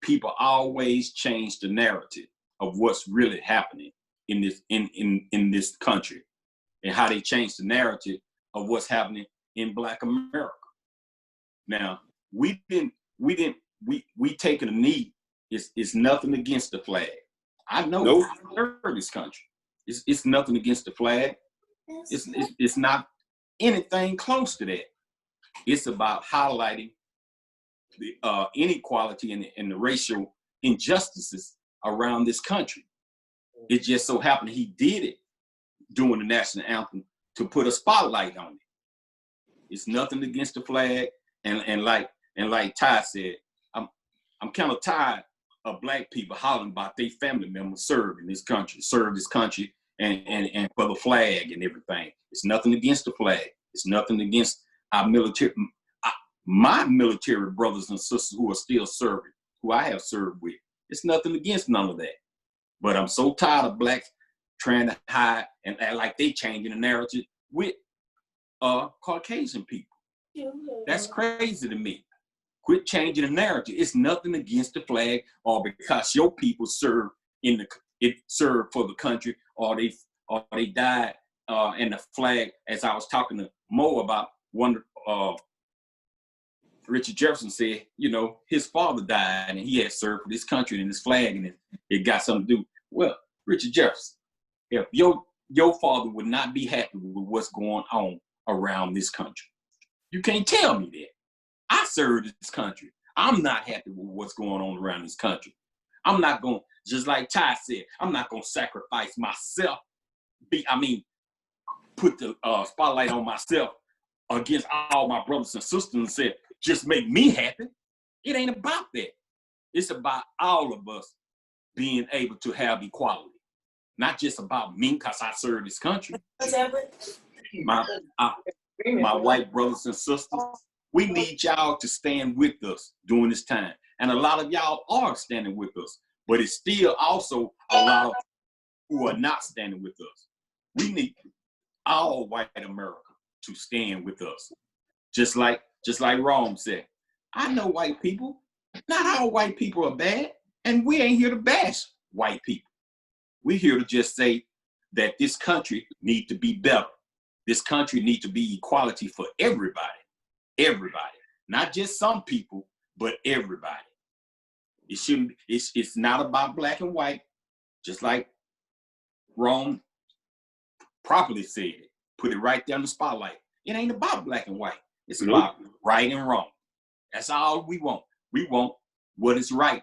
people always change the narrative of what's really happening in this country, and how they change the narrative of what's happening in Black America. Now, we taking a knee. It's nothing against the flag. I know. Nope. I serve this country. It's nothing against the flag. It's not anything close to that. It's about highlighting the inequality and the racial injustices around this country. It just so happened he did it during the national anthem to put a spotlight on it. It's nothing against the flag, and like Ty said, I'm kind of tired of Black people hollering about their family members serve this country, and for the flag and everything. It's nothing against the flag. It's nothing against our military, my military brothers and sisters who are still serving, who I have served with. It's nothing against none of that. But I'm so tired of Blacks trying to hide and act like they changing the narrative with Caucasian people. That's crazy to me. Quit changing the narrative. It's nothing against the flag or because your people serve for the country or they died and the flag. As I was talking to Mo about, Richard Jefferson said, his father died and he had served for this country and this flag, and it got something to do. Well, Richard Jefferson, if your father would not be happy with what's going on around this country, you can't tell me that. I served this country. I'm not happy with what's going on around this country. I'm not going, just like Ty said, I'm not going to sacrifice myself. Put the spotlight on myself against all my brothers and sisters and said, just make me happy. It ain't about that. It's about all of us being able to have equality. Not just about me because I serve this country. My white brothers and sisters, we need y'all to stand with us during this time. And a lot of y'all are standing with us, but it's still also a lot of who are not standing with us. We need all white America to stand with us. Just like Rome said, I know white people. Not all white people are bad, and we ain't here to bash white people. We're here to just say that this country needs to be better. This country needs to be equality for everybody. Everybody. Not just some people, but everybody. It shouldn't, it's not about black and white, just like Rome properly said it. Put it right there in the spotlight. It ain't about black and white. It's about right and wrong. That's all we want. We want what is right.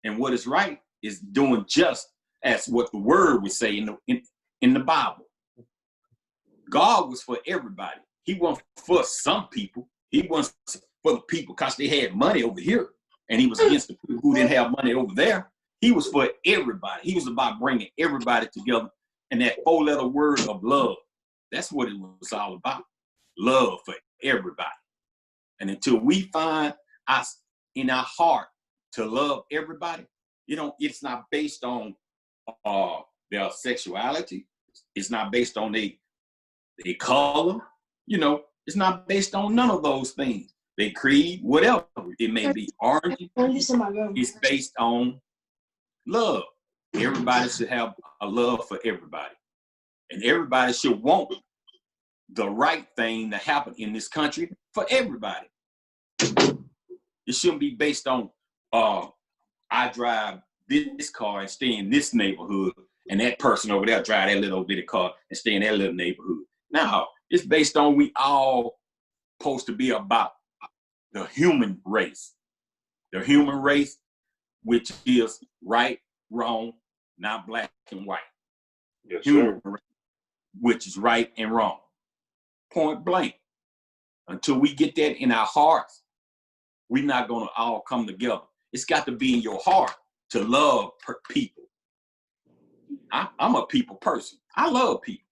And what is right is doing just as what the word would say in the Bible. God was for everybody. He wasn't for some people. He wasn't for the people because they had money over here. And he was against the people who didn't have money over there. He was for everybody. He was about bringing everybody together. And that 4-letter word of love, that's what it was all about. Love for everybody. And until we find us in our heart to love everybody, it's not based on their sexuality. It's not based on their color. It's not based on none of those things. They creed, whatever it may be. Orange, it's based on love. Everybody should have a love for everybody. And everybody should want the right thing to happen in this country for everybody. It shouldn't be based on, I drive this car and stay in this neighborhood, and that person over there drive that little bitty car and stay in that little neighborhood. No, it's based on we all supposed to be about the human race. The human race, which is right, wrong, not black and white. Yes, Human, sir. which is right and wrong. Point blank. Until we get that in our hearts, we're not going to all come together. It's got to be in your heart to love people. I'm a people person. I love people.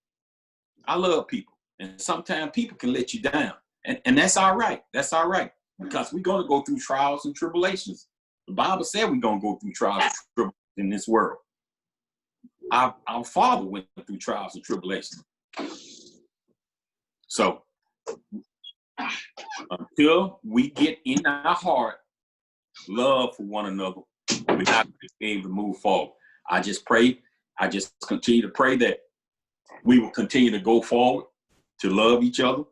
I love people. And sometimes people can let you down. And that's all right. That's all right. Because we're going to go through trials and tribulations. The Bible said we're going to go through trials and tribulations in this world. Our father went through trials and tribulations. So until we get in our heart love for one another, we're not going to be able to move forward. I just continue to pray that we will continue to go forward, to love each other,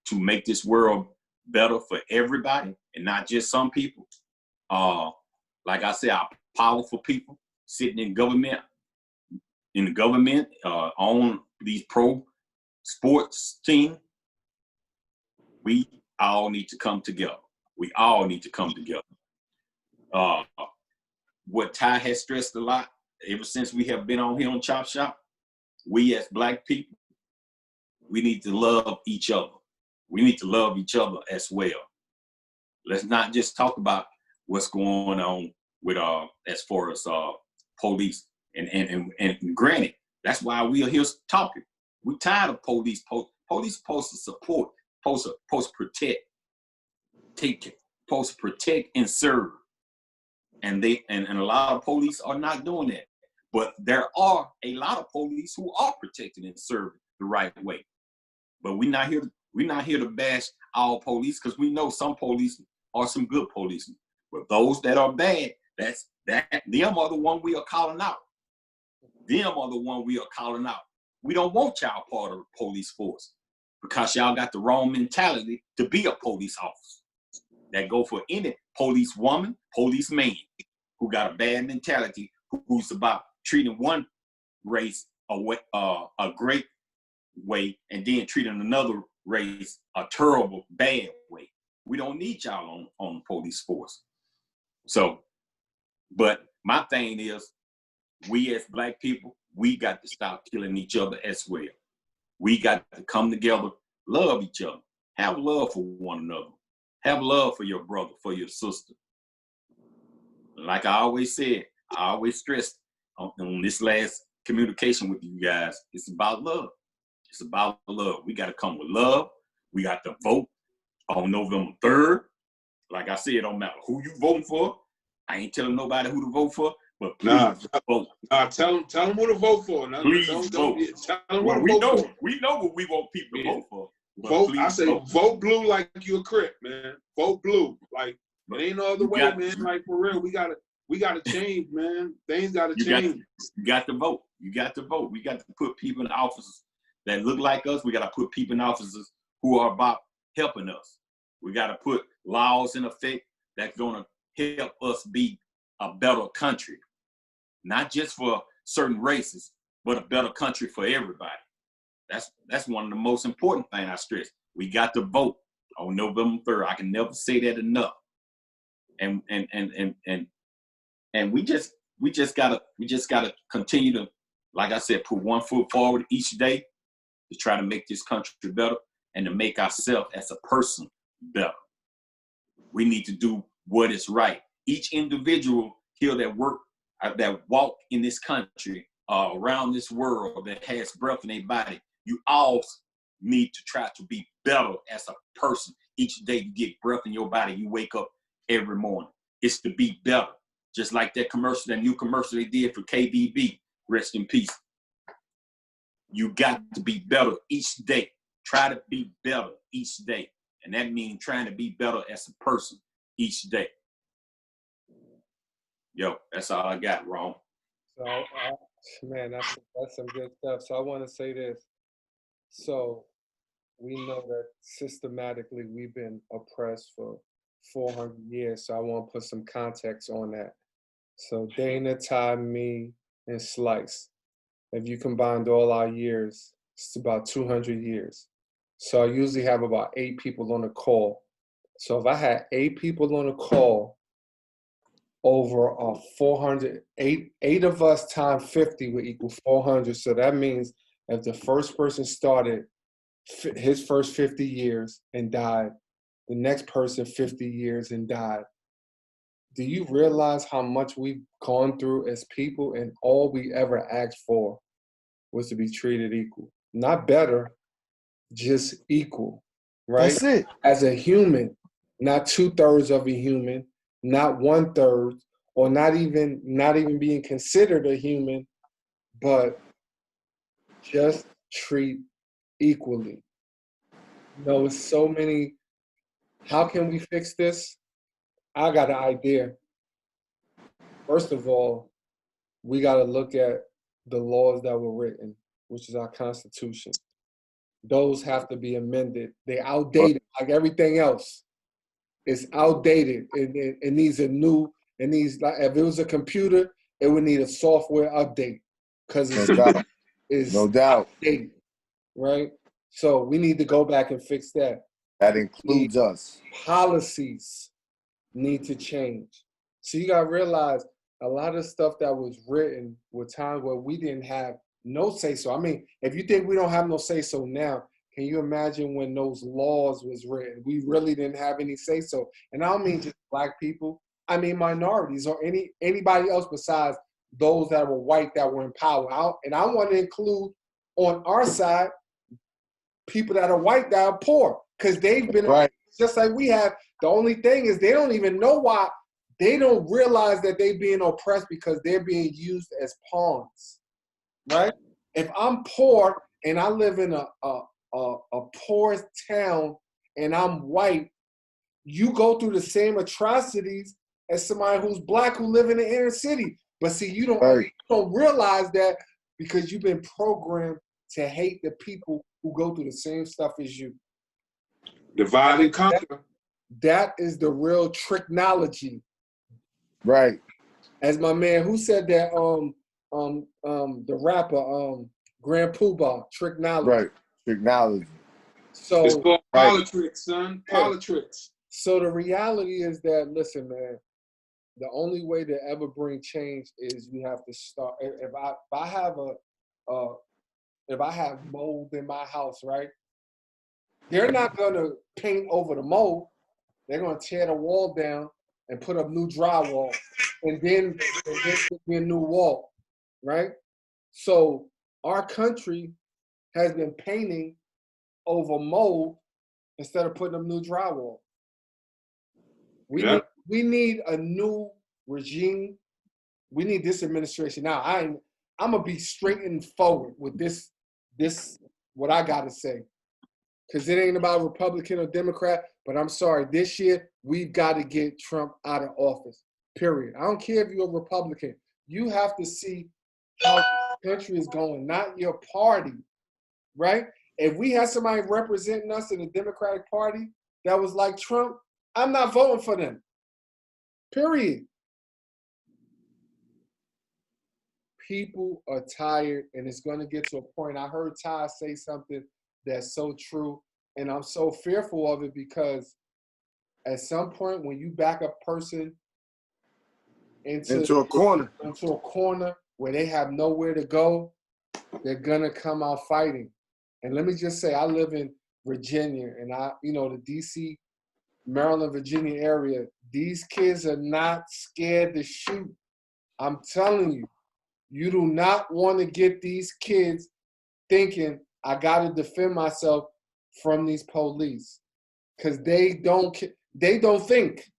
to make this world better for everybody and not just some people. Like I said, our powerful people sitting in the government, on these pro sports teams, we all need to come together. We all need to come together. What Ty has stressed a lot ever since we have been on here on Chop Shop, we as Black people, we need to love each other. We need to love each other as well. Let's not just talk about what's going on with as far as police. And granted, that's why we are here talking. We're tired of police. Police supposed to support, supposed to protect, supposed to protect and serve. And a lot of police are not doing that. But there are a lot of police who are protecting and serving the right way. But we're not here to bash all police, because we know some police are some good police. But those that are bad, them are the one we are calling out. Them are the one we are calling out. We don't want y'all part of the police force, because y'all got the wrong mentality to be a police officer. That go for any police woman, police man who got a bad mentality, who's about treating one race a great way and then treating another race a terrible, bad way. We don't need y'all on the police force. So, but my thing is, we as Black people, we got to stop killing each other as well. We got to come together, love each other, have love for one another, have love for your brother, for your sister. Like I always said, I always stressed on this last communication with you guys, it's about love. It's about love. We got to come with love. We got to vote on November 3rd. Like I said, it don't matter who you voting for. I ain't telling nobody who to vote for, but please vote. Tell them who to vote for. No, please vote. Tell them well, who to vote for. We know what we want people to vote for. Vote. I say vote blue like you a Crip, man. Vote blue. Like, it ain't no other way, man. Like, for real, we gotta change, man. Things gotta change. You got to vote. You got to vote. We got to put people in offices that look like us. We got to put people in offices who are about helping us. We got to put laws in effect that's going to help us be a better country, not just for certain races, but a better country for everybody. That's one of the most important things I stress. We got to vote on November 3rd. I can never say that enough. And we just gotta continue to, like I said, put one foot forward each day to try to make this country better and to make ourselves as a person better. We need to do what is right. Each individual here that walk in this country, around this world, that has breath in their body, you all need to try to be better as a person. Each day you get breath in your body, you wake up every morning. It's to be better. Just like that new commercial they did for KBB, rest in peace. You got to be better each day. Try to be better each day. And that means trying to be better as a person each day. Yo, that's all I got, Ron. So, man, that's some good stuff. So I want to say this. So we know that systematically we've been oppressed for 400 years. So I want to put some context on that. So Dana, Ty, me, and Slice, if you combined all our years, it's about 200 years. So I usually have about 8 people on the call. So if I had 8 people on the call over 400, eight of us times 50 would equal 400. So that means if the first person started his first 50 years and died, the next person 50 years and died. Do you realize how much we've gone through as people, and all we ever asked for was to be treated equal? Not better, just equal, right? That's it. As a human, not 2/3 of a human, not 1/3, or not even being considered a human, but just treat equally. It's so many. How can we fix this? I got an idea. First of all, we got to look at the laws that were written, which is our Constitution. Those have to be amended. They outdated, like everything else. It's outdated. It needs a new. It needs, like, if it was a computer, it would need a software update because it's No doubt. outdated, right? So we need to go back and fix that. That includes us. Policies need to change. So you got to realize a lot of stuff that was written were times where we didn't have no say so. I mean, if you think we don't have no say so now, can you imagine when those laws was written? We really didn't have any say so. And I don't mean just black people. I mean minorities or anybody else besides those that were white that were in power. And I want to include on our side people that are white that are poor, because they've been right. Just like we have. The only thing is they don't even know why. They don't realize that they're being oppressed because they're being used as pawns, right? If I'm poor and I live in a poor town and I'm white, you go through the same atrocities as somebody who's black who live in the inner city. But see, you don't realize that because you've been programmed to hate the people who go through the same stuff as you. Divide and conquer. That is the real technology. Right. As my man, who said that, the rapper, Grand Poobah, technology. Right. Technology. So it's called politics, son. Politics. So the reality is that, listen, man, the only way to ever bring change is you have to start. If I have mold in my house, right? They're not gonna paint over the mold. They're gonna tear the wall down and put up new drywall, and then put a new wall, right? So our country has been painting over mold instead of putting up new drywall. We need a new regime. We need this administration. Now, I'm gonna be straight and forward with this what I gotta say. Because it ain't about Republican or Democrat, but I'm sorry, this year we've got to get Trump out of office, period. I don't care if you're a Republican. You have to see how the country is going, not your party, right? If we had somebody representing us in the Democratic Party that was like Trump, I'm not voting for them, period. People are tired, and it's going to get to a point. I heard Ty say something that's so true, and I'm so fearful of it because at some point when you back a person into a corner where they have nowhere to go, they're going to come out fighting. And let me just say, I live in Virginia, and the DC, Maryland, Virginia area, these kids are not scared to shoot. I'm telling you, you do not want to get these kids thinking, I got to defend myself from these police, because they don't think.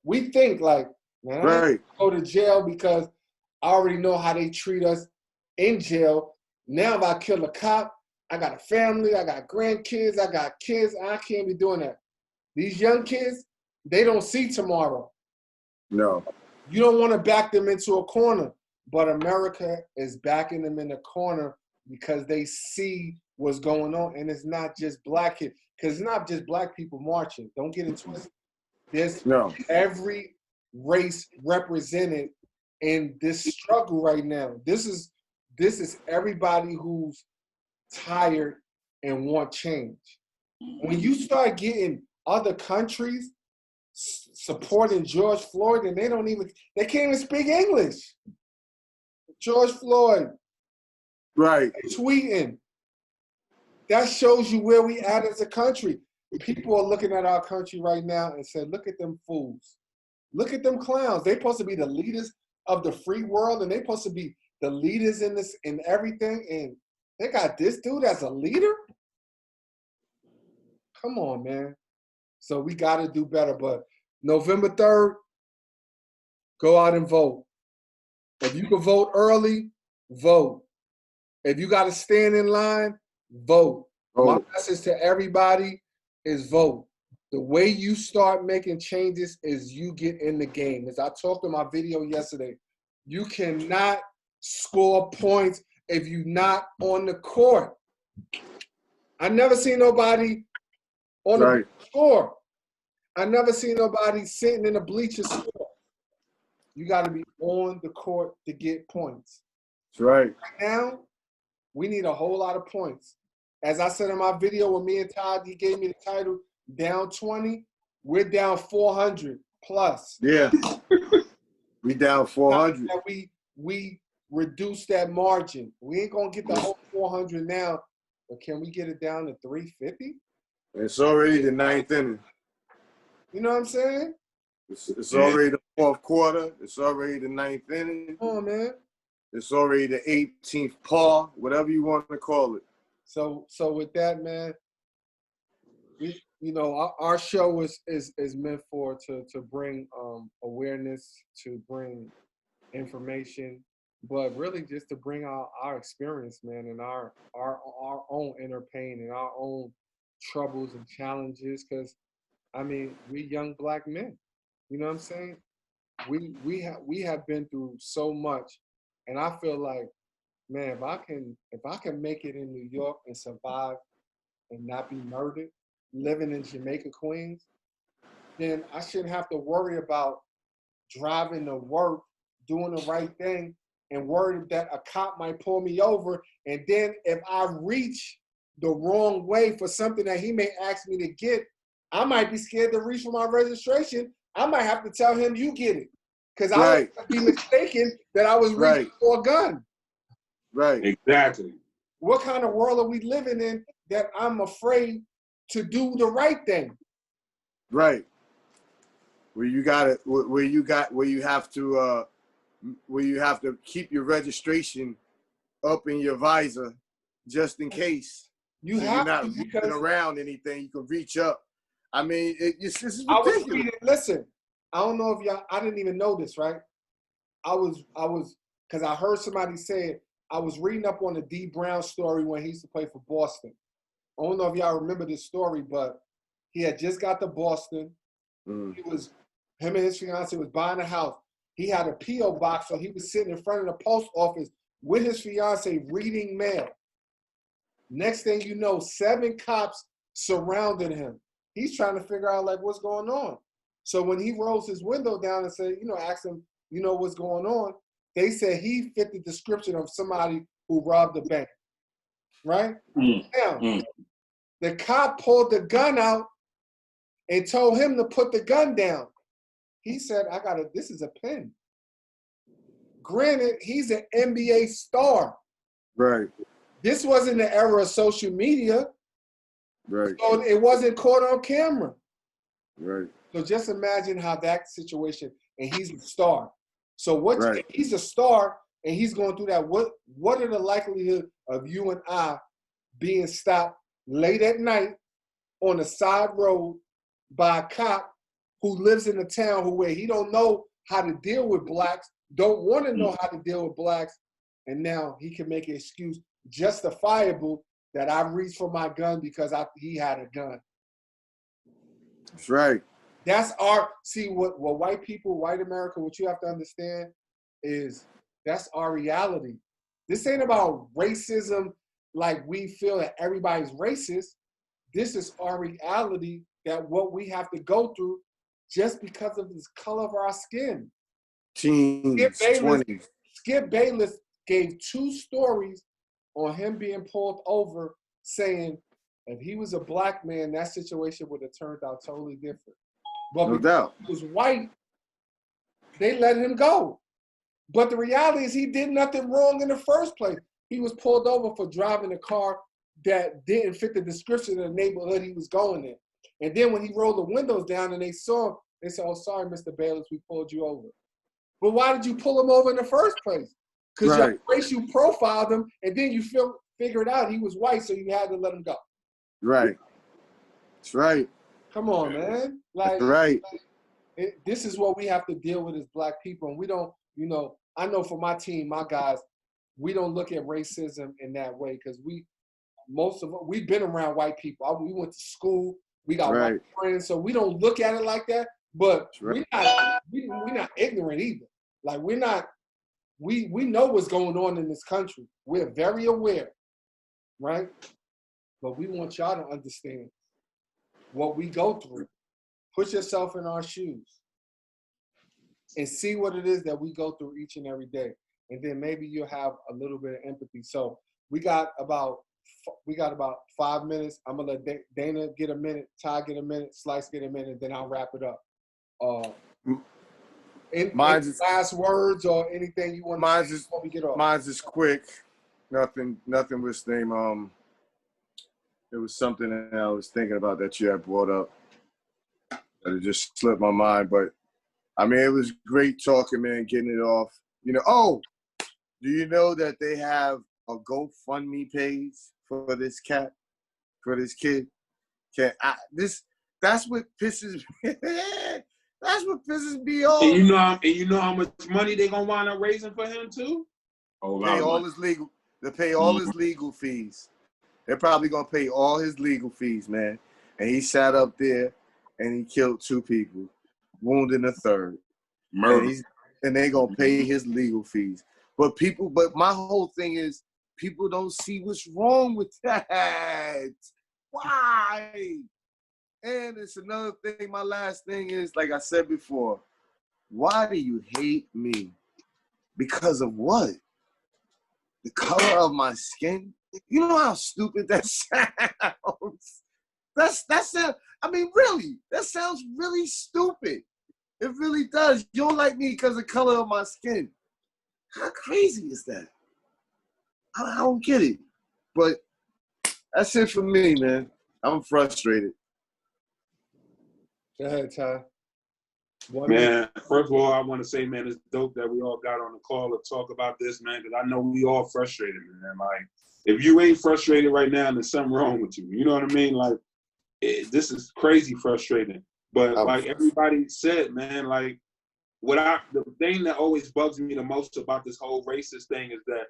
We think like, man, I ain't go to jail because I already know how they treat us in jail. Now if I kill a cop, I got a family, I got grandkids, I got kids, I can't be doing that. These young kids, they don't see tomorrow. No. You don't want to back them into a corner, but America is backing them in a corner because they see what's going on, and it's not just black kids, because it's not just black people marching. Don't get it twisted. There's every race represented in this struggle right now. This is everybody who's tired and want change. When you start getting other countries supporting George Floyd, and they can't even speak English. George Floyd. Right. Tweeting. That shows you where we at as a country. People are looking at our country right now and say, look at them fools. Look at them clowns. They're supposed to be the leaders of the free world, and they're supposed to be the leaders in this in everything. And they got this dude as a leader? Come on, man. So we got to do better. But November 3rd, go out and vote. If you can vote early, vote. If you got to stand in line, vote. My message to everybody is vote. The way you start making changes is you get in the game. As I talked in my video yesterday, you cannot score points if you're not on the court. I never seen nobody on the score. I never seen nobody sitting in the bleachers score. You got to be on the court to get points. That's right. Right now, we need a whole lot of points. As I said in my video with me and Todd, he gave me the title, down 20. We're down 400 plus. Yeah. We down 400. We reduced that margin. We ain't going to get the whole 400 now, but can we get it down to 350? It's already the 9th inning. You know what I'm saying? It's already the 4th quarter. It's already the 9th inning. Come on, man. It's already the 18th paw, whatever you want to call it. So with that, man, our show is meant to bring awareness, to bring information, but really just to bring our experience, man, and our own inner pain and our own troubles and challenges. Because I mean, we young black men, you know what I'm saying? We have been through so much, and I feel like, man, if I can make it in New York and survive and not be murdered, living in Jamaica, Queens, then I shouldn't have to worry about driving to work, doing the right thing, and worried that a cop might pull me over. And then if I reach the wrong way for something that he may ask me to get, I might be scared to reach for my registration. I might have to tell him, you get it. Because I would be mistaken that I was reaching for a gun. Right. Exactly. What kind of world are we living in that I'm afraid to do the right thing? Right. Where you have to keep your registration up in your visor just in case. You're not reaching around anything. You can reach up. I mean, this is ridiculous. I was reading, listen, I don't know if I didn't even know this, right? I was, because I heard somebody say it. I was reading up on the D. Brown story when he used to play for Boston. I don't know if y'all remember this story, but he had just got to Boston. Him and his fiance was buying a house. He had a P.O. box, so he was sitting in front of the post office with his fiance reading mail. Next thing you know, 7 cops surrounded him. He's trying to figure out, like, what's going on. So when he rolls his window down and said, asked him, what's going on, they said he fit the description of somebody who robbed a bank, right? Now, the cop pulled the gun out and told him to put the gun down. He said, this is a pen. Granted, he's an NBA star. Right. This wasn't the era of social media. Right. So it wasn't caught on camera. Right. So just imagine how that situation, and he's a star. So if he's a star and he's going through that, what are the likelihood of you and I being stopped late at night on a side road by a cop who lives in a town where he don't know how to deal with blacks, don't want to know how to deal with blacks, and now he can make an excuse justifiable that I reached for my gun because he had a gun. That's right. That's what white America, what you have to understand is that's our reality. This ain't about racism like we feel that everybody's racist. This is our reality, that what we have to go through just because of this color of our skin. Skip Bayless gave 2 stories on him being pulled over, saying if he was a black man, that situation would have turned out totally different. But No because doubt. he was white, they let him go. But the reality is he did nothing wrong in the first place. He was pulled over for driving a car that didn't fit the description of the neighborhood he was going in. And then when he rolled the windows down and they saw him, they said, "Oh, sorry, Mr. Bayless, we pulled you over." But why did you pull him over in the first place? Because your racial profiled him, and then you figured out he was white, so you had to let him go. Right. That's right. Come on, man. Like, That's right. this is what we have to deal with as black people. And we don't, I know for my team, my guys, we don't look at racism in that way because we've been around white people. We went to school. We got white friends, so we don't look at it like that. But we're not ignorant either. Like we know what's going on in this country. We're very aware, right? But we want y'all to understand what we go through. Put yourself in our shoes and see what it is that we go through each and every day. And then maybe you'll have a little bit of empathy. So we got about 5 minutes. I'm gonna let Dana get a minute, Ty get a minute, Slice get a minute, and then I'll wrap it up. Any last words or anything you want to say before we get off? Mine's just quick. Nothing was named. It was something that I was thinking about that you had brought up. That it just slipped my mind. But I mean, it was great talking, man, getting it off. Do you know that they have a GoFundMe page for this cat, for this kid? That's what pisses me. That's what pisses me off. And you know how much money they gonna wind up raising for him too? Pay all his legal. They pay all his legal fees. They're probably gonna pay all his legal fees, man. And he sat up there and he killed 2 people, wounded a third. Murder. And they gonna pay his legal fees. But my whole thing is people don't see what's wrong with that. Why? And it's another thing. My last thing is, like I said before, why do you hate me? Because of what? The color of my skin? You know how stupid that sounds? I mean, really, that sounds really stupid. It really does. You don't like me because of the color of my skin. How crazy is that? I don't get it. But that's it for me, man. I'm frustrated. Go ahead, Ty. Man, first of all, I want to say, man, it's dope that we all got on the call to talk about this, man, because I know we all frustrated, man. Like, if you ain't frustrated right now, there's something wrong with you. You know what I mean? Like, this is crazy frustrating. But like everybody said, man, like, the thing that always bugs me the most about this whole racist thing is that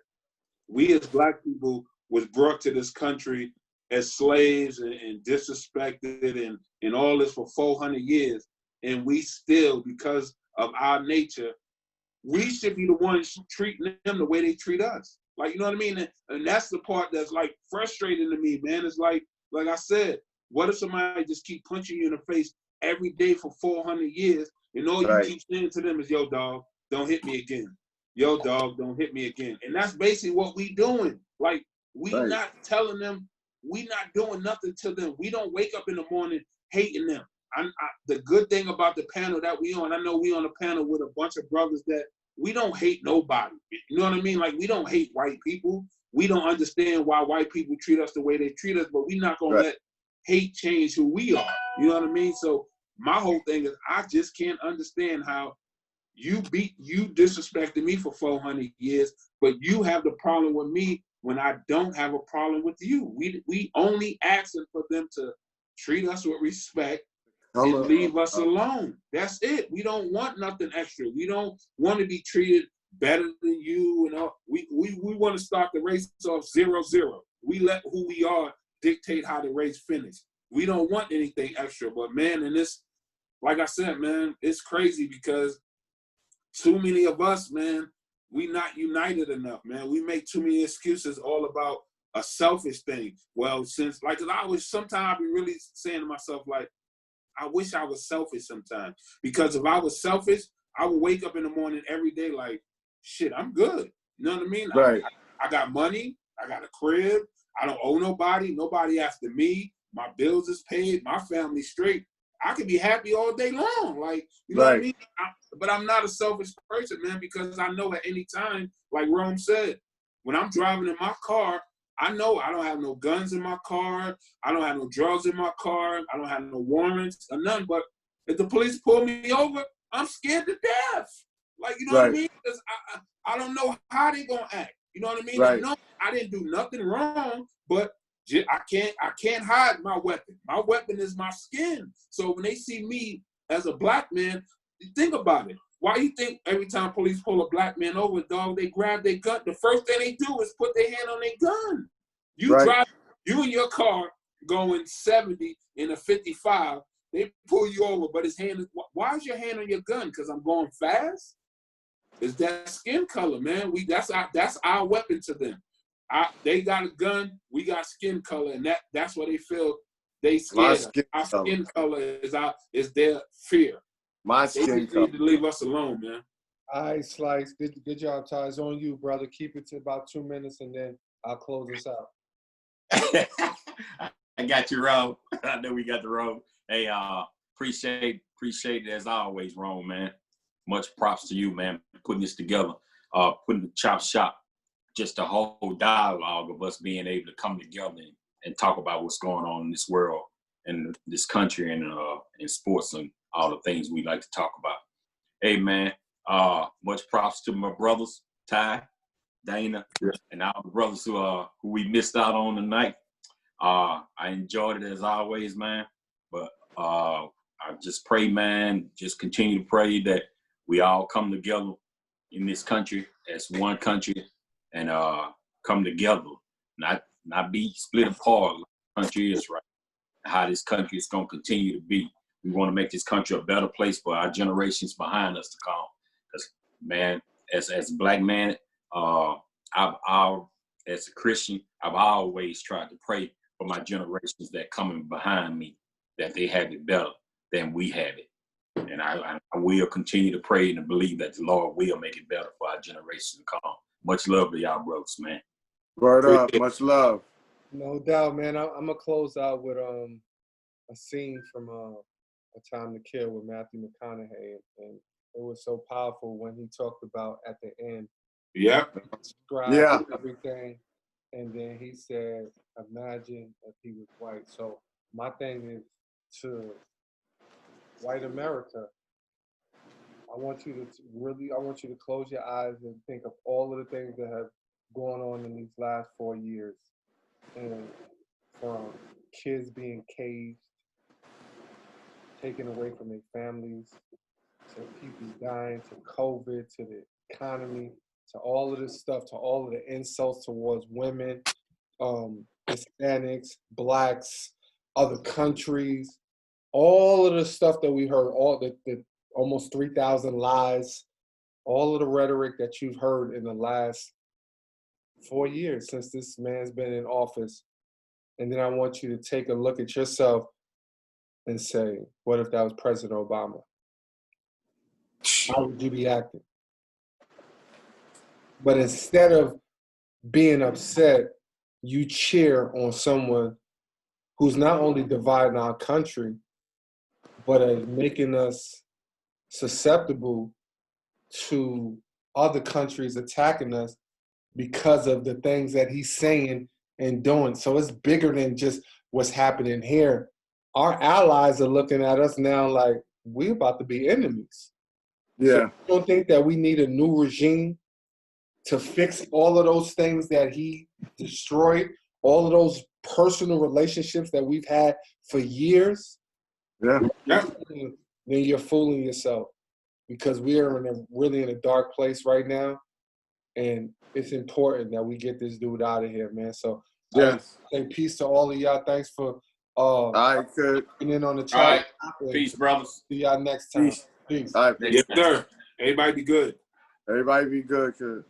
we as black people was brought to this country as slaves and disrespected and all this for 400 years. And we still, because of our nature, we should be the ones treating them the way they treat us. Like, you know what I mean? And that's the part that's like frustrating to me, man. It's like I said, what if somebody just keep punching you in the face every day for 400 years and all you keep saying to them is, yo, dog, don't hit me again. Yo, dog, don't hit me again. And that's basically what we doing. Like, we not telling them, we not doing nothing to them. We don't wake up in the morning hating them. The good thing about the panel that we on, I know we on a panel with a bunch of brothers that we don't hate nobody. You know what I mean? Like, we don't hate white people. We don't understand why white people treat us the way they treat us, but we're not going to let hate change who we are. You know what I mean? So my whole thing is I just can't understand how you disrespected me for 400 years, but you have the problem with me when I don't have a problem with you. We only asking for them to treat us with respect and leave us alone. That's it. We don't want nothing extra. We don't want to be treated better than you. We want to start the race off 0-0. We let who we are dictate how the race finish. We don't want anything extra. But man, in this, like I said, man, it's crazy because too many of us, man, we not united enough, man. We make too many excuses all about a selfish thing. Well, sometimes I be really saying to myself, like, I wish I was selfish sometimes. Because if I was selfish, I would wake up in the morning every day like, shit, I'm good. You know what I mean? Right. I got money. I got a crib. I don't owe nobody. Nobody after me. My bills is paid. My family's straight. I could be happy all day long. Like, you know what I mean? But I'm not a selfish person, man, because I know at any time, like Rome said, when I'm driving in my car, I know I don't have no guns in my car. I don't have no drugs in my car. I don't have no warrants or nothing. But if the police pull me over, I'm scared to death. Like, you know what I mean? Because I don't know how they gonna act. You know what I mean? I know I didn't do nothing wrong, but I can't hide my weapon. My weapon is my skin. So when they see me as a black man, think about it. Why you think every time police pull a black man over, dog, they grab their gun? The first thing they do is put their hand on their gun. You drive, you in your car going 70 in a 55, they pull you over, but his hand is, why is your hand on your gun? Because I'm going fast? It's that skin color, man. That's our weapon to them. They got a gun, we got skin color, and that's what they feel they scared of. Our skin color is their fear. They just need to leave us alone, man. All right, Slice. Good job, Ty. It's on you, brother. Keep it to about 2 minutes, and then I'll close this out. I got you, Rome. I know we got the Rome. Hey, appreciate it as always, Rome, man. Much props to you, man, putting this together, putting the chop shop, just a whole dialogue of us being able to come together and talk about what's going on in this world and this country and in sports and all the things we like to talk about. Hey, man, much props to my brothers, Ty, Dana, and all the brothers who we missed out on tonight. I enjoyed it as always, man. But I just pray, man, just continue to pray that we all come together in this country as one country and come together, not be split apart like the country is right. How this country is going to continue to be. We want to make this country a better place for our generations behind us to come. Because, man, as a black man, as a Christian, I've always tried to pray for my generations that coming behind me, that they have it better than we have it. And I will continue to pray and to believe that the Lord will make it better for our generation to come. Much love to y'all, brothers, man. Word up. Much love. No doubt, man. I'm going to close out with a scene from A Time to Kill with Matthew McConaughey. And it was so powerful when he talked about at the end. Yeah. Described everything. And then he said, imagine if he was white. So my thing is to white America, I want you to close your eyes and think of all of the things that have gone on in these last 4 years. And from kids being caged, taken away from their families, to people dying, to COVID, to the economy, to all of this stuff, to all of the insults towards women, Hispanics, blacks, other countries, all of the stuff that we heard, all the almost 3,000 lies, all of the rhetoric that you've heard in the last 4 years since this man's been in office. And then I want you to take a look at yourself and say, what if that was President Obama? How would you be acting? But instead of being upset, you cheer on someone who's not only dividing our country, but is making us susceptible to other countries attacking us because of the things that he's saying and doing. So it's bigger than just what's happening here. Our allies are looking at us now like we're about to be enemies. Yeah. So I don't think that we need a new regime to fix all of those things that he destroyed, all of those personal relationships that we've had for years. Yeah. Then you're fooling yourself, because we are really in a dark place right now, and it's important that we get this dude out of here, man. So say peace to all of y'all. Thanks for all right, good. being in on the chat. Right. Peace, brothers. See y'all next time. Peace. All right. Yes, sir. Everybody be good. Everybody be good, kid.